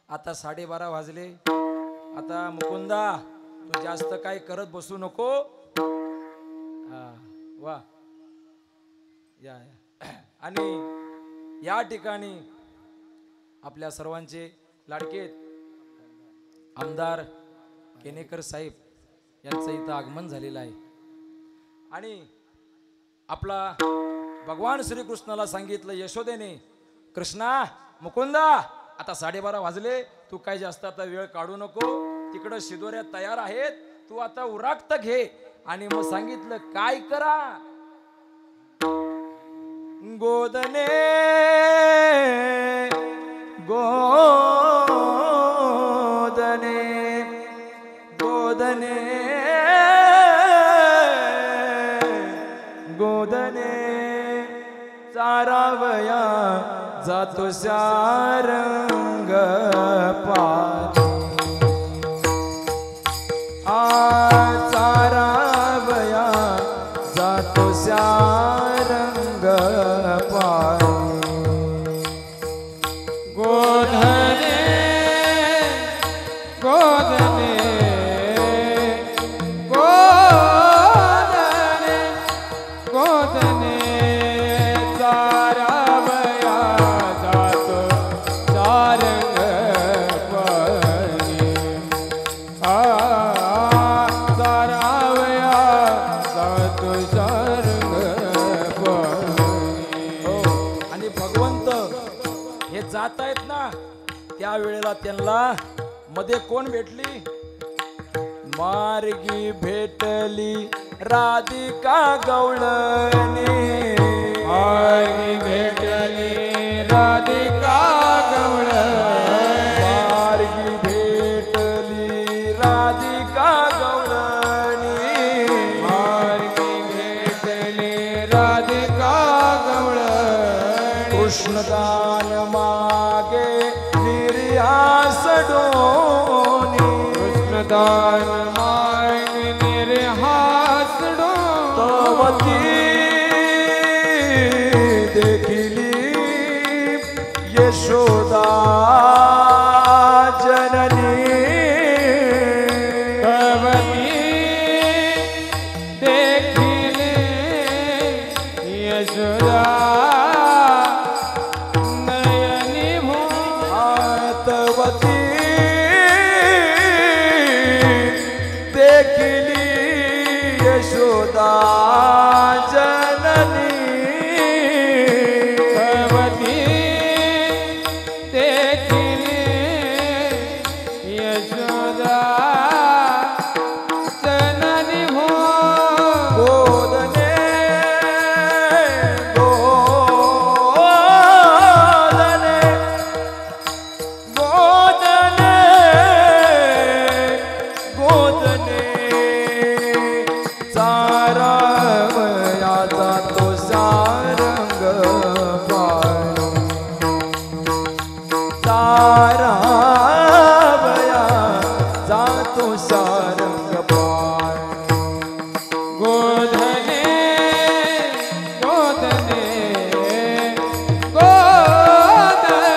आता 12:30 वाजले, आता मुकुंदा तू जास्त काय करत बसू नको. वा या. आणि या ठिकाणी आपल्या सर्वांचे लाडके आमदार केनेकर साहेब यांचं इथं आगमन झालेलं आहे. आणि आपला भगवान श्रीकृष्णाला सांगितलं यशोदेने, कृष्णा मुकुंदा आता 12:30 वाजले, तू काय जास्त आता वेळ काढू नको, तिकडं शिदोऱ्या तयार आहेत, तू आता उराक्त घे. आणि मग सांगितलं काय करा, गोदने गोदने गोदने गोदने चारावया जातो सारंग पाणी. चारावया जातो सारंग पाणी. गोधने गोधने गोधने गोधने चारावया जातो सारंग पाणी. चारावया जातो सारंग पाणी. आणि भगवंत हे जात आहेत ना, त्या वेळेला त्यांना मध्ये कोण भेटली, मार्गी भेटली राधिका गवळणी. मार्गी भेटली राधिका गवळणी. मार्गी भेटली राधिका गवळणी. मार्गी भेटली राधिका गवळणी. कृष्णदान माग पद्मावती देखिली यशोदा जननी भगवती देखिले यशोदा नयनी भातवती देखिली यशोदा जननी भगवती देखिले यशोदा जननी गोदने गोदने गोदने गोदने चारावयाचा तो सारंग पाळू चारावया जातो सारंग पाळू गोधने गोधने गोधने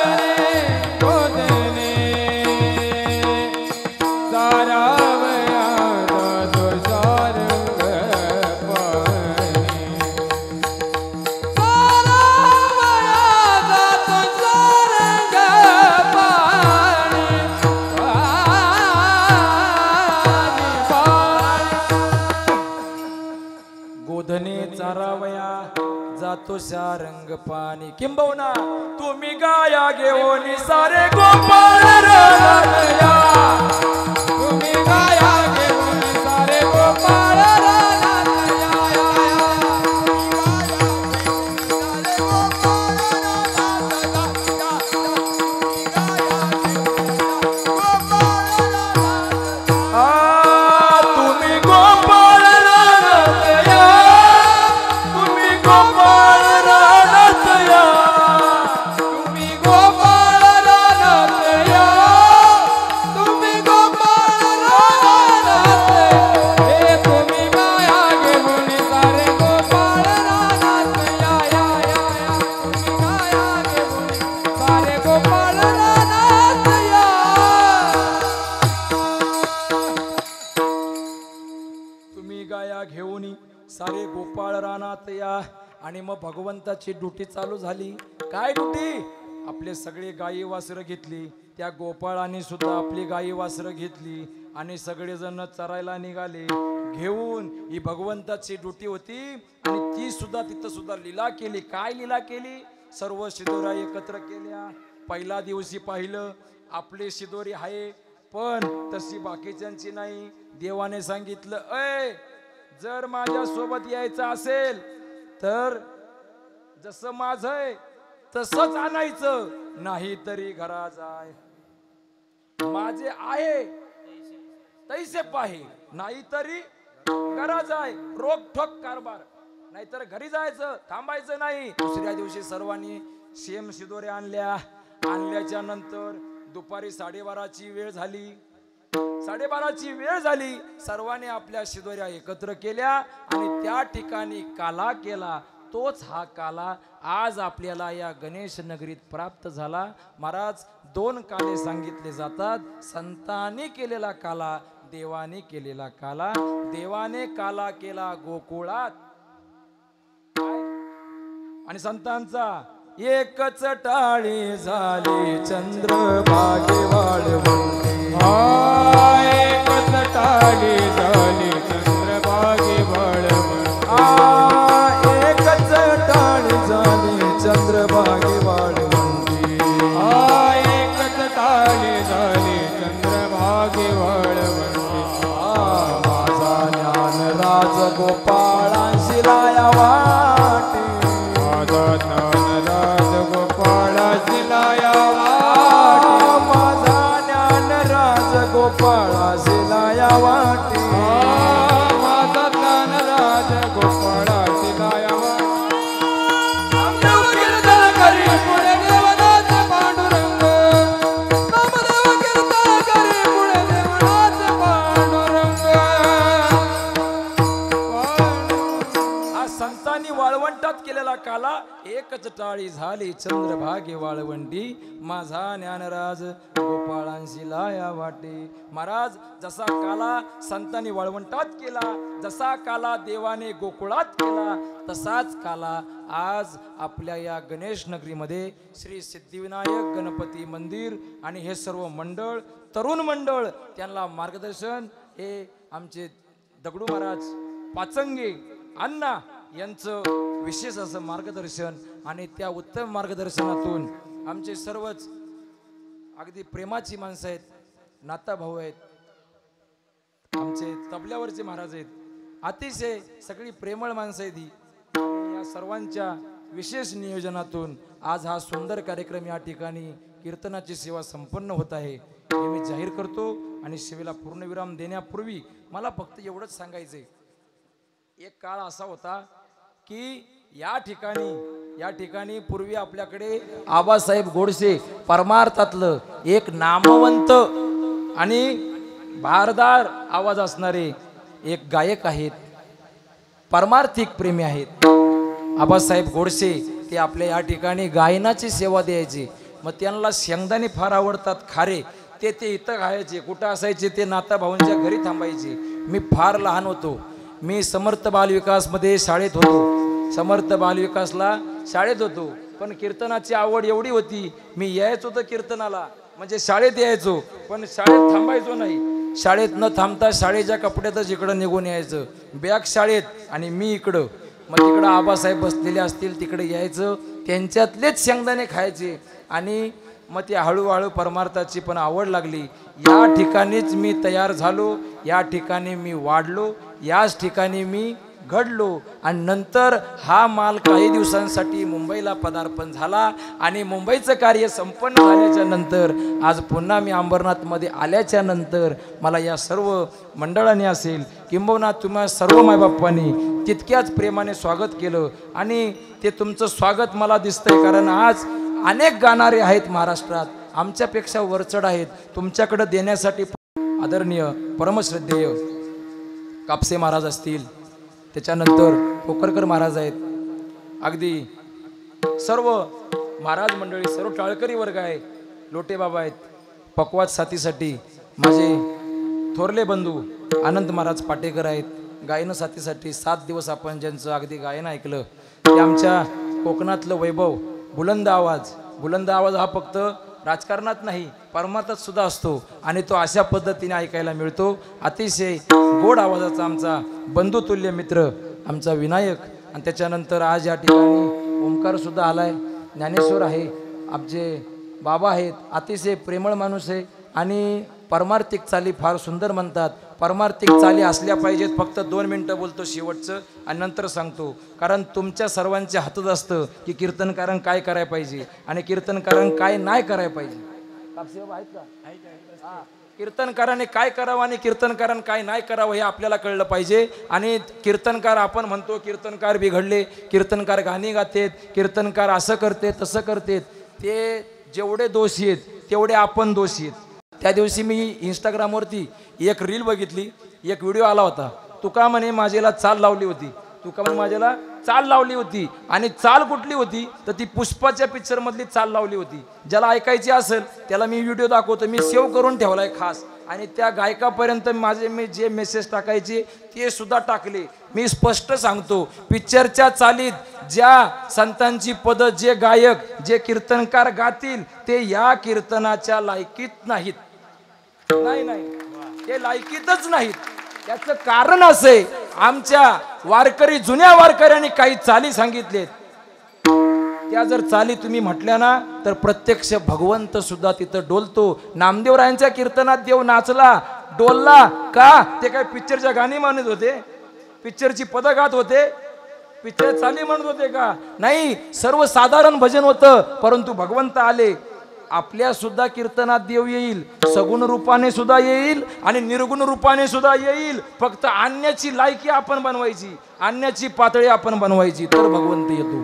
गोधने सारावया तो सारंग पाणी सारावया तो सारंग पाणी गोधने चारावया जातो सारंग पाणी किंबहुना तुम्ही गाया घेऊन सारे गोपाळ रडया तुम्ही गाया घेऊन सारे गोपाळ रानात तुम्ही गोपाळ रानात या तुम्ही गोपाळ रानात या तुम्ही गोपाळ रानात या तुम्ही गोपाळ रानात हे तुम्ही गाया घेऊन सारे गोपाळ रानात या या या या तुम्ही गाया घेऊन सारे गोपाळ रानात या तुम्ही गाया घेऊन सारे गोपाळ रानात या आणि मग भगवंताची ड्युटी चालू झाली काय ड्युटी आपले सगळे गायी वासरं घेतली त्या गोपाळाने सुद्धा आपली गायी वासरं घेतली आणि सगळेजण चरायला निघाले घेऊन ही भगवंताची ड्युटी होती आणि ती सुद्धा तिथं सुद्धा लीला केली काय लीला केली सर्व शिदोऱ्या एकत्र केल्या पहिल्या दिवशी पाहिलं आपली शिदोरी आहे पण तशी बाकीच्यांची नाही देवाने सांगितलं ऐ जर माझ्या सोबत यायचं असेल तर जसं माझं तसंच आणायचं नाही तरी घरा जाय माझे आहे तैसे पाहे नाही तरी घरा जाय रोख ठोक कारभार नाहीतर घरी जायचं थांबायचं नाही दुसऱ्या दिवशी सर्वांनी सेम शिदोऱ्या आणल्याच्या नंतर दुपारी 12:30ची वेळ झाली 12:30ची वेळ झाली सर्वांनी आपल्या शिदोऱ्या एकत्र केल्या आणि त्या ठिकाणी काला केला तोच हा काला आज आपल्याला या गणेश नगरीत प्राप्त झाला महाराज 2 काले सांगितले जातात संतांनी केलेला काला देवाने केलेला काला देवाने काला केला गोकुळात आणि संतांचा एकच टाळी झाली चंद्रभागे वाळवंटी एकच टाळी झाली चंद्रभागे वाळवंटी एकच टाळी झाली चंद्रभागे वाळवंटी एकच टाळी झाली चंद्रभागे वाळवंटी माझा ज्ञान राज गोपाळांशी लाया वाटे माझा ज्ञानराज गोपाळाची लाया माझा ज्ञान राज गोपाळांशी लाया वाटे माझा ज्ञानराज गोपाळाची लाया कीर्तन करी पुढे देवनाथ पांडुरंग नामदेव कीर्तन करी पुढे देवनाथ पांडुरंग संतांनी वाळवंटात केलेला काला एकच टाळी झाली चंद्रभागे वाळवंटी माझा ज्ञानराज गोपाळांशी लाया वाटे. महाराज जसा काला संतांनी वाळवंटात केला, जसा काला देवाने गोकुळात केला, तसाच काला आज आपल्या या गणेश नगरीमध्ये श्री सिद्धिविनायक गणपती मंदिर आणि हे सर्व मंडळ, तरुण मंडळ, त्यांना मार्गदर्शन हे आमचे दगडू महाराज पाचंगे अण्णा यांचं विशेष असं मार्गदर्शन आणि त्या उत्तम मार्गदर्शनातून आमचे सर्वच अगदी प्रेमाची माणसं आहेत, नाता भाऊ आहेत, आमचे तबल्यावरचे महाराज आहेत, अतिशय सगळी प्रेमळ माणसं आहेत ही. या सर्वांच्या विशेष नियोजनातून आज हा सुंदर कार्यक्रम या ठिकाणी कीर्तनाची सेवा संपन्न होत आहे हे मी जाहीर करतो. आणि सेवेला पूर्णविराम देण्यापूर्वी मला फक्त एवढंच सांगायचंय, एक काळ असा होता की या ठिकाणी पूर्वी आपल्याकडे आबासाहेब गोडसे परमार्थातलं एक नामवंत आणि भारदार आवाज असणारे एक गायक आहेत, परमार्थिक प्रेमी आहेत. आबासाहेब गोडसे ते आपल्या या ठिकाणी गायनाची सेवा द्यायचे. मग त्यांना शेंगदाणे फार आवडतात खारे, ते इथं खायचे. कुठं असायचे ते नाता भाऊंच्या घरी थांबायचे. मी फार लहान होतो, मी समर्थ बालविकासमध्ये शाळेत होतो, समर्थ बालविकासला शाळेत होतो. पण कीर्तनाची आवड एवढी होती, मी यायचो तर कीर्तनाला म्हणजे शाळेत यायचो, पण शाळेत थांबायचो नाही. शाळेत न थांबता शाळेच्या कपड्यातच इकडं निघून यायचं, बॅग शाळेत आणि मी इकडं. मग तिकडं आबासाहेब बसलेले असतील तिकडे यायचं, त्यांच्यातलेच शेंगदाणे खायचे. आणि मग ती हळूहळू परमार्थाची पण आवड लागली. या ठिकाणीच मी तयार झालो, या ठिकाणी मी वाढलो, याच ठिकाणी मी घडलो. आणि नंतर हा माल काही दिवसांसाठी मुंबईला पदार्पण झाला आणि मुंबईचं कार्य संपन्न झाल्याच्या नंतर आज पुन्हा मी अंबरनाथमध्ये आल्याच्या नंतर मला या सर्व मंडळाने असेल किंबहुना तुम्हा सर्व मायबापांनी तितक्याच प्रेमाने स्वागत केलं. आणि ते तुमचं स्वागत मला दिसतंय, कारण आज अनेक गाणारे आहेत महाराष्ट्रात, आमच्यापेक्षा वरचढ आहेत. तुमच्याकडे देण्यासाठी आदरणीय परमश्रद्धेय कापसे महाराज असतील, त्याच्यानंतर कोकरकर महाराज आहेत, अगदी सर्व महाराज मंडळी, सर्व टाळकरी वर्ग आहे, लोटे बाबा आहेत. पक्वाद साथीसाठी माझे थोरले बंधू आनंद महाराज पाटेकर आहेत. गायन साथीसाठी 7 दिवस आपण ज्यांचं अगदी गायन ऐकलं ते आमच्या कोकणातलं वैभव, बुलंद आवाज हा फक्त राजकारणात नाही परमार्थात सुद्धा असतो आणि तो अशा पद्धतीने ऐकायला मिळतो. अतिशय गोड आवाजाचा आमचा बंधुतुल्य मित्र आमचा विनायक. आणि त्याच्यानंतर आज या ठिकाणी ओंकार सुद्धा आलाय, ज्ञानेश्वर आहे, आमचे बाबा आहेत, अतिशय प्रेमळ माणूस आहे. आणि परमार्थिक चाली फार सुंदर म्हणतात, परमार्थिक चाली असल्या पाहिजेत. फक्त 2 मिनटं बोलतो शेवटचं आणि नंतर सांगतो, कारण तुमच्या सर्वांच्या हातात असतं की कीर्तनकारांनी काय करायला पाहिजे आणि कीर्तनकारांनी काय नाही करायला पाहिजे. आहेत का? कीर्तनकाराने काय करावं आणि कीर्तनकारांनी काय नाही करावं हे आपल्याला कळलं पाहिजे. आणि कीर्तनकार आपण म्हणतो कीर्तनकार बिघडले, कीर्तनकार गाणी गातेत, कीर्तनकार असं करते तसं करतेत, ते जेवढे दोषी आहेत तेवढे आपण दोषी आहेत. त्या दिवशी मी इंस्टाग्रामवरती एक रील बघितली, एक व्हिडिओ आला होता. तुका म्हणे माझ्याला चाल लावली होती, तुका म्हणे माझ्याला चाल लावली होती. आणि चाल कुठली होती तर ती पुष्पाच्या पिक्चरमधली चाल लावली होती. ज्याला ऐकायची असेल त्याला मी व्हिडिओ दाखवतो, मी सेव्ह करून ठेवलाय खास. आणि त्या गायकापर्यंत मी जे मेसेज टाकायचे ते सुद्धा टाकले. मी स्पष्ट सांगतो, पिक्चरच्या चालीत ज्या संतांची पद जे गायक जे कीर्तनकार गातील ते या कीर्तनाच्या लायकीत नाहीत. नाही, ते लायकीतच नाहीत. याचं कारण असे, आमच्या जुन्या वारकऱ्यांनी काही चाली सांगितलेत, त्या जर चाली तुम्ही म्हटल्या ना तर प्रत्यक्ष भगवंत सुद्धा तिथं डोलतो. नामदेवरायांच्या कीर्तनात देव नाचला, डोलला का? ते काय पिक्चरच्या गाणी म्हणत होते, पिक्चरची पद गात होते, पिक्चर चाली म्हणत होते का? नाही, सर्वसाधारण भजन होतं. परंतु भगवंत आले, आपल्या सुद्धा कीर्तनात देव येईल, सगुण रूपाने सुद्धा येईल आणि निर्गुण रूपाने सुद्धा येईल. फक्त आणण्याची लायकी आपण बनवायची, आणण्याची पातळी आपण बनवायची, तर भगवंत येतो.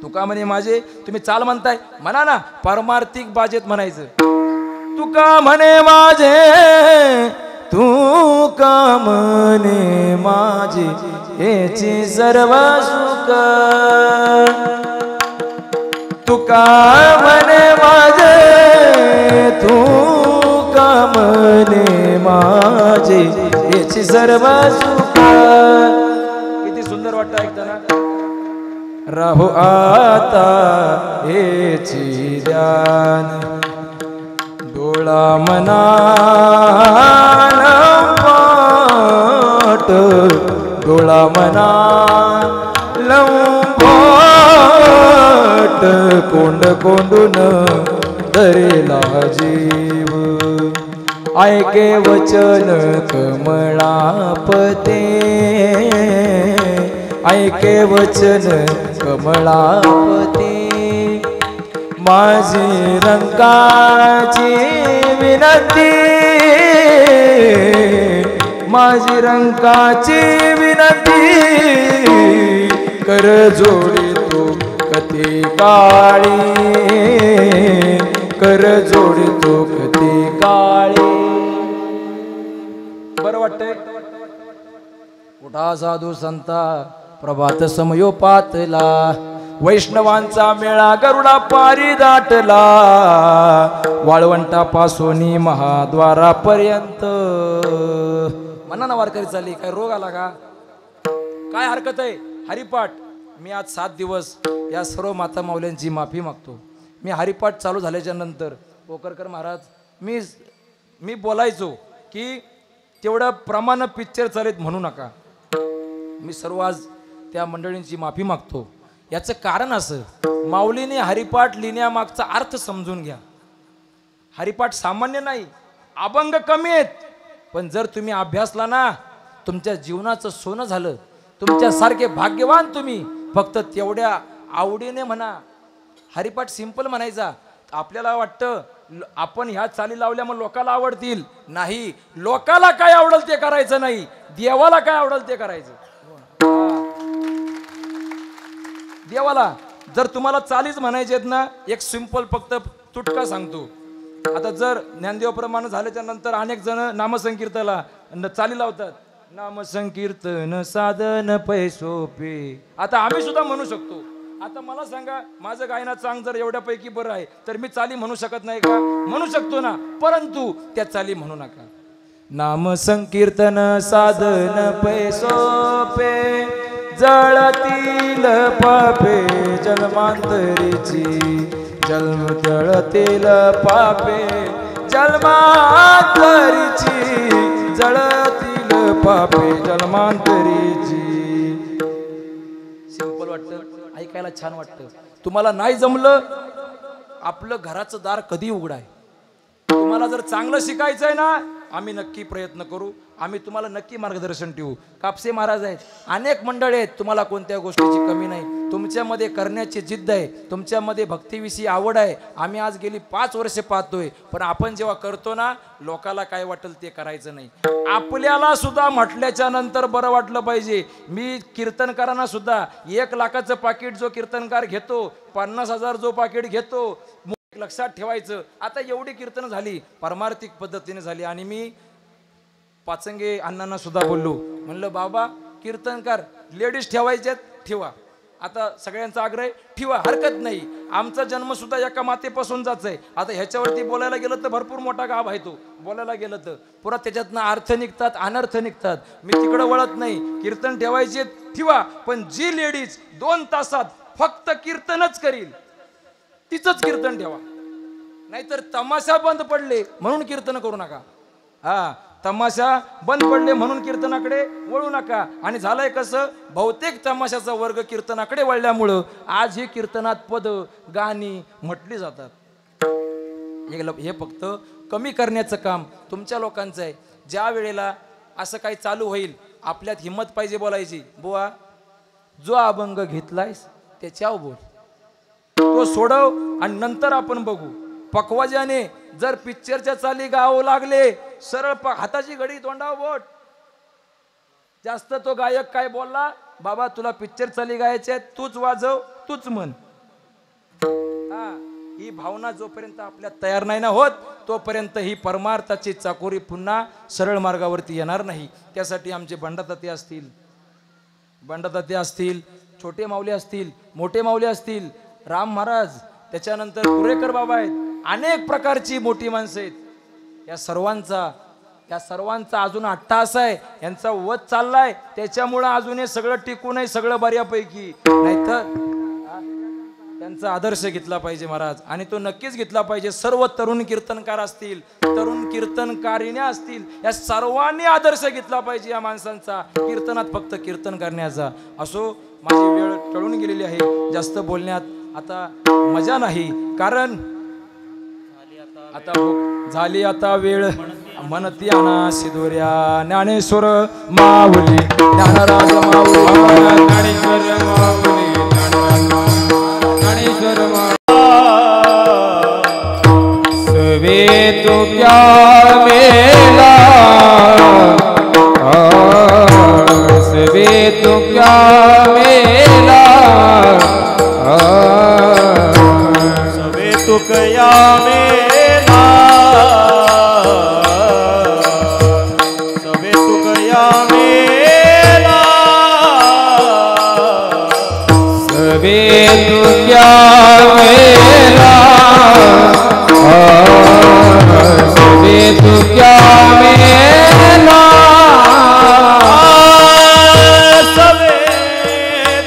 तुका म्हणे माझे, तुम्ही चाल म्हणताय, म्हणा ना, पारमार्थिक बाजेत म्हणायचं. तुका म्हणे माझे, तुका म्हणे माझे, हेची सर्व सुख तुका म्हणे माझे तू का म्हणे माझे हेची सर्व सुख. किती सुंदर वाटतं ऐकताना. राहू आता हेची ध्यान डोळा मना पाट डोळा मना लंपाट कोंड कोंडून धरेला जीव ऐके वचन कमळापते ऐके वचन कमळापते माझी रंगाची विनंती माझी रंगाची विनंती कर जोडी तू कधी काळी कर जोडी तू कधी काळी. बरं वाटतंय. उठा साधू संता प्रभात समयोपातला वैष्णवांचा मेळा गरुडा पारी दाटला वाळवंटापासून महाद्वारापर्यंत. मनाना वारकरी चालली. काय रोग आला का? काय हरकत आहे? हरिपाठ. मी आज 7 दिवस या सर्व माता माऊल्यांची माफी मागतो. मी हरिपाठ चालू झाल्याच्या नंतर पोकरकर महाराज मी बोलायचो की तेवढं प्रमाण पिक्चर चालेत म्हणू नका. मी सर्व आज त्या मंडळींची माफी मागतो. याचं कारण असं, माऊलीने हरिपाठ लिहिण्यामागचा अर्थ समजून घ्या. हरिपाठ सामान्य नाही, अभंग कमी आहेत, पण जर तुम्ही अभ्यासला ना तुमच्या जीवनाचं सोनं झालं. तुमच्यासारखे भाग्यवान तुम्ही. फक्त तेवढ्या आवडीने म्हणा. हरिपाठ सिंपल म्हणायचा. आपल्याला वाटतं आपण ह्या चाली लावल्या मग लोकाला आवडतील. नाही, लोकाला काय आवडेल ते करायचं नाही, देवाला काय आवडेल ते करायचं. देवाला जर तुम्हाला चालीच म्हणायचे आहेत ना, एक सिंपल फक्त तुटका सांगतो. आता जर ज्ञानदेव प्रमाण झाल्याच्या नंतर अनेक जण नामसंकीर्तनाला चाली लावतात. नामसंकीर्तन साधन पैसोपे. आता आम्ही सुद्धा म्हणू शकतो. आता मला सांगा, माझं गायना चांग जर एवढ्यापैकी बरं आहे तर मी चाली म्हणू शकत नाही का? म्हणू शकतो ना, परंतु त्या चाली म्हणू नका. नाम संकीर्तन साधन पैसोपे जळतील पापे जन्मांतरीची जन्म जळतील पापे जन्मांतरीची जळतील पापे जन्मांतरीची. सिंपल वाटतं, ऐकायला छान वाटतं. तुम्हाला नाही जमलं, आपलं घराचं दार कधी उघडाय. तुम्हाला जर चांगलं शिकायचं आहे ना, आम्ही नक्की प्रयत्न करू. आम्ही तुम्हाला नक्की मार्गदर्शन ठेवू. कापसे महाराज आहेत, अनेक मंडळी आहेत, तुम्हाला कोणत्या गोष्टीची कमी नाही. तुमच्यामध्ये करण्याची जिद्द आहे, तुमच्यामध्ये भक्तीविषयी आवड आहे. आम्ही आज गेली 5 वर्षे पाहतोय, पण आपण जेव्हा करतो ना, लोकाला काय वाटेल ते करायचं नाही. आपल्याला सुद्धा म्हटल्याच्या नंतर बरं वाटलं पाहिजे. मी कीर्तनकारांना सुद्धा 1 लाखाचं पाकिट जो कीर्तनकार घेतो, 50,000 जो पाकिट घेतो, लक्षात ठेवायचं. आता एवढी कीर्तन झाली, परमार्थिक पद्धतीने झाली. आणि मी पाचंगे अण्णांना सुद्धा बोललो, म्हणलं बाबा कीर्तनकार लेडीज ठेवायच्यात ठेवा. आता सगळ्यांचा आग्रह ठेवा, हरकत नाही. आमचा जन्म सुद्धा एका मातेपासून जाच आहे. आता ह्याच्यावरती बोलायला गेलं तर भरपूर मोठा गाभ आहे तो. बोलायला गेलं तर पुन्हा त्याच्यातनं अर्थ निघतात, अनर्थ निघतात. मी तिकडं वळत नाही. कीर्तन ठेवायचे ठेवा, पण जी लेडीज 2 तासात फक्त कीर्तनच करील तिचंच कीर्तन ठेवा. नाहीतर तमाशा बंद पडले म्हणून कीर्तन करू नका. तमाशा बंद पडले म्हणून कीर्तनाकडे वळू नका. आणि झालंय कसं, बहुतेक तमाशाचा वर्ग कीर्तनाकडे वळल्यामुळं आज ही कीर्तनात पद गाणी म्हटली जातात. हे फक्त कमी करण्याचं काम तुमच्या लोकांचं आहे. ज्या वेळेला असं काही चालू होईल, आपल्यात हिंमत पाहिजे बोलायची. बुवा, जो अभंग घेतलायस त्याच्यावर बोल, तो सोडव आणि नंतर आपण बघू. पकवाजाने जर पिक्चरच्या चाली गावं लागले, सरळ हाताची घडी तोंडावर बोट. जास्त तो गायक काय बोलला, बाबा तुला पिक्चर चाली गायचे, तूच वाजव, तूच म्हण. ही भावना जोपर्यंत आपल्यात तयार नाही ना होत, तोपर्यंत ही परमार्थाची चाकोरी पुन्हा सरळ मार्गावरती येणार नाही. त्यासाठी आमचे भंडाताते असतील, बंडदत्ते असतील, छोटे माऊली असतील, मोठे माऊली असतील, राम महाराज, त्याच्यानंतर पुरेकर बाबा आहेत, अनेक प्रकारची मोठी माणसं आहेत. या सर्वांचा अजून अट्टाहास आहे, यांचा वध चाललाय, त्याच्यामुळं अजून हे सगळं टिकून आहे, सगळं बऱ्यापैकी. नाहीतर त्यांचा आदर्श घेतला पाहिजे महाराज, आणि तो नक्कीच घेतला पाहिजे. सर्व तरुण कीर्तनकार असतील, तरुण कीर्तनकारिण्या असतील, या सर्वांनी आदर्श घेतला पाहिजे या माणसांचा, कीर्तनात फक्त कीर्तन करण्याचा. असो, माझी वेळ टळून गेलेली आहे, जास्त बोलण्यात आता मजा नाही, कारण आता झाली आता वेळ. म्हणती आणा सिदोऱ्या ज्ञानेश्वर माऊली, ज्ञानराज माऊली, ज्ञानेश्वर माऊली, ज्ञानेश्वर सवे तो क्या मेला, सवे तो क्या मेला, सवे तो क्या मेला, सवे तो क्या मेला, सवे तो क्या मेला, सवे तो क्या मेला, सवे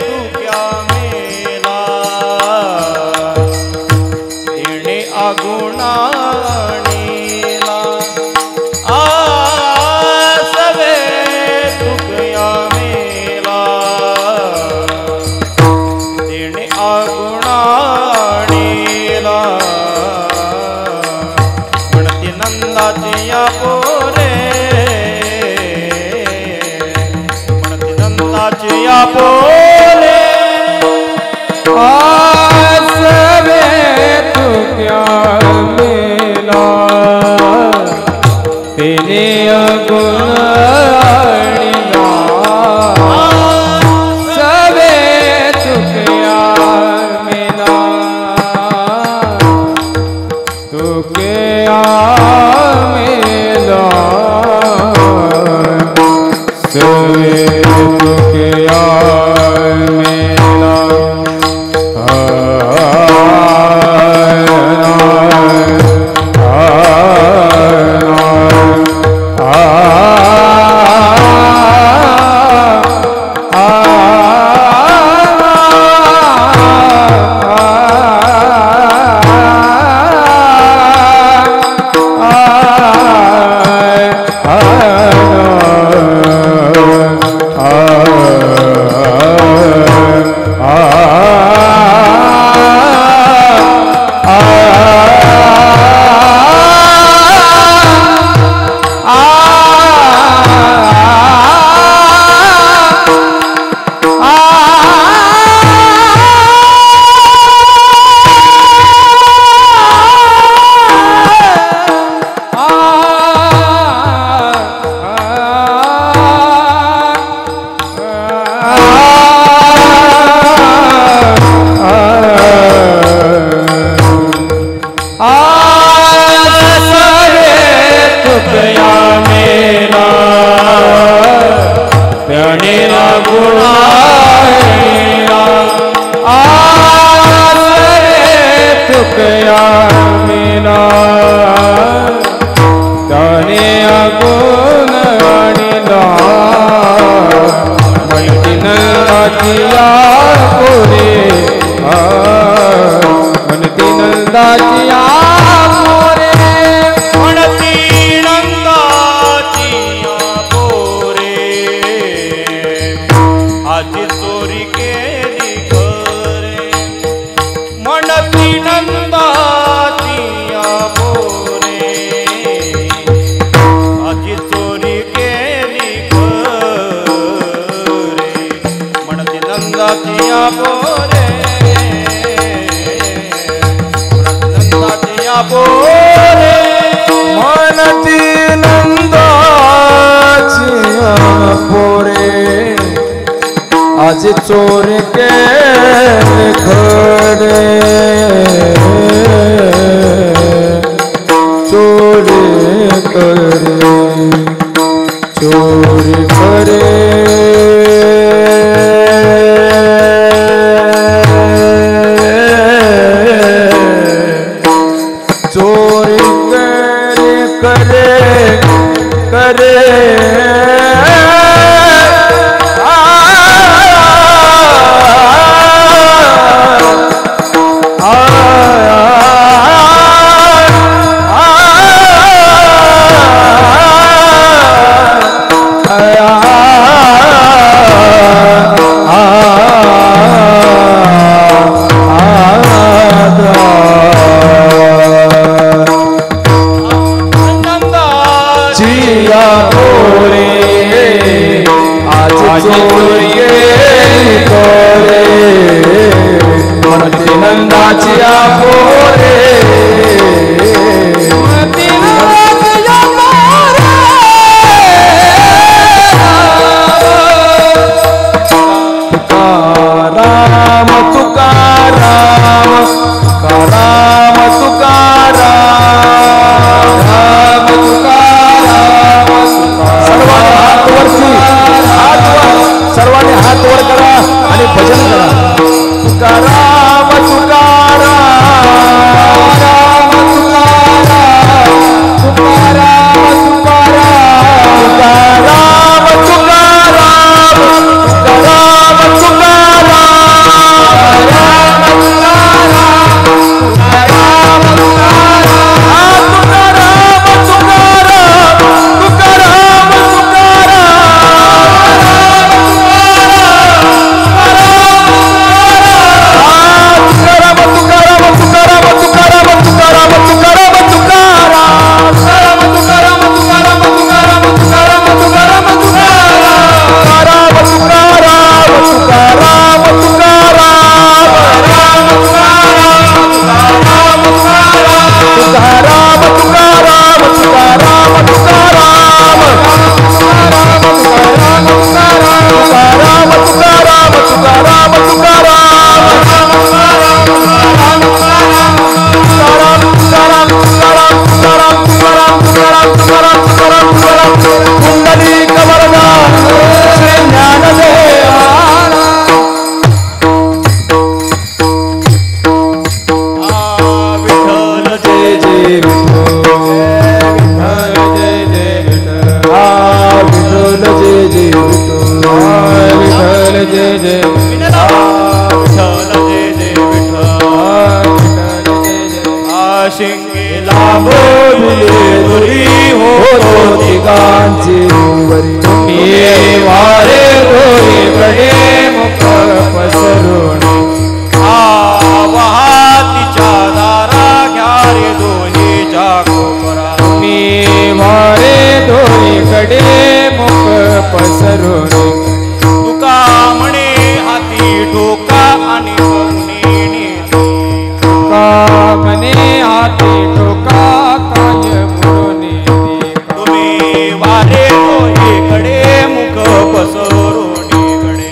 तू क्या मेला, येणे अगुणाणीला, सवे तू क्या मेला, येणे अगुणाणीला, म्हणती नंदाची या पोरे, म्हणती नंदाची या पोरे, सवे तो क्या मेला, तेने अगुण आणिला, सवे तो क्या मेला, तो क्या मेला, सवे तो क्या मेला, आज चोर के खड़े चोरी करे चोरी करे विठ्ठल जय जय विठ्ठल शिंगेला बोलले दुरी होतो तिघांची वरी तुम्ही वारे दोरी कडे मुख पसरून वाहतीच्या दारा घ्या रे दोन्ही जागोपरा तुम्ही वारे दोरी कडे मुख पसरून तुका म्हणे हाती डोका आणि बघणे मने हाती टोका काय म्हणून तुम्ही वारे दोन्हीकडे मुख पसरोणीकडे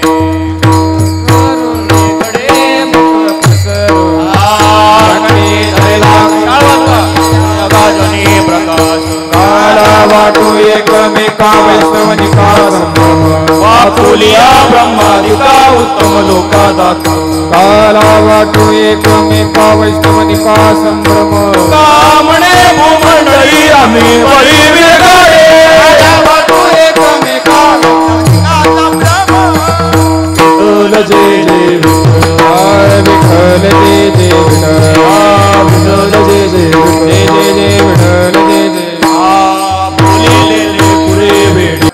मुख पसरून राजनी प्रकाश काला वाटू एकमेका वैष्णवनिका संभ्रम वाकुलिया ब्रह्मादिका उत्तम लोका दाता काला वाटू एकमेका वैष्णवनिका संभ्रम कामणे भूमंडळी आम्ही बळी वेगाळे वाटू एकमेका विठ्ठल जय जय विठ्ठल विठ्ठल जय जय विठ्ठल जय जय जय जय जय विठ्ठल जय जय बोलिलेले पुरे वेळ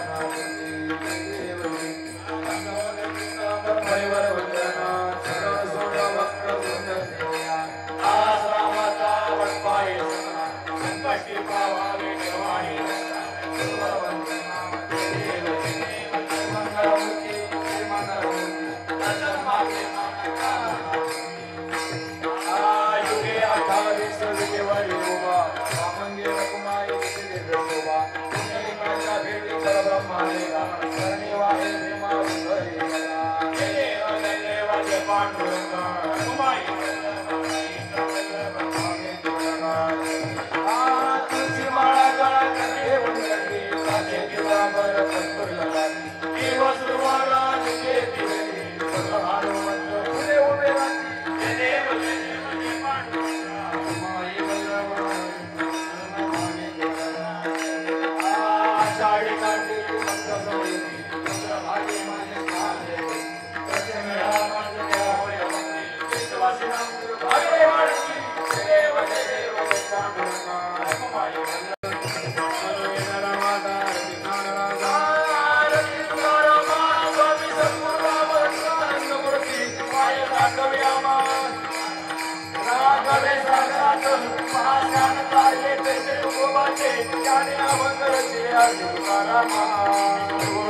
Rama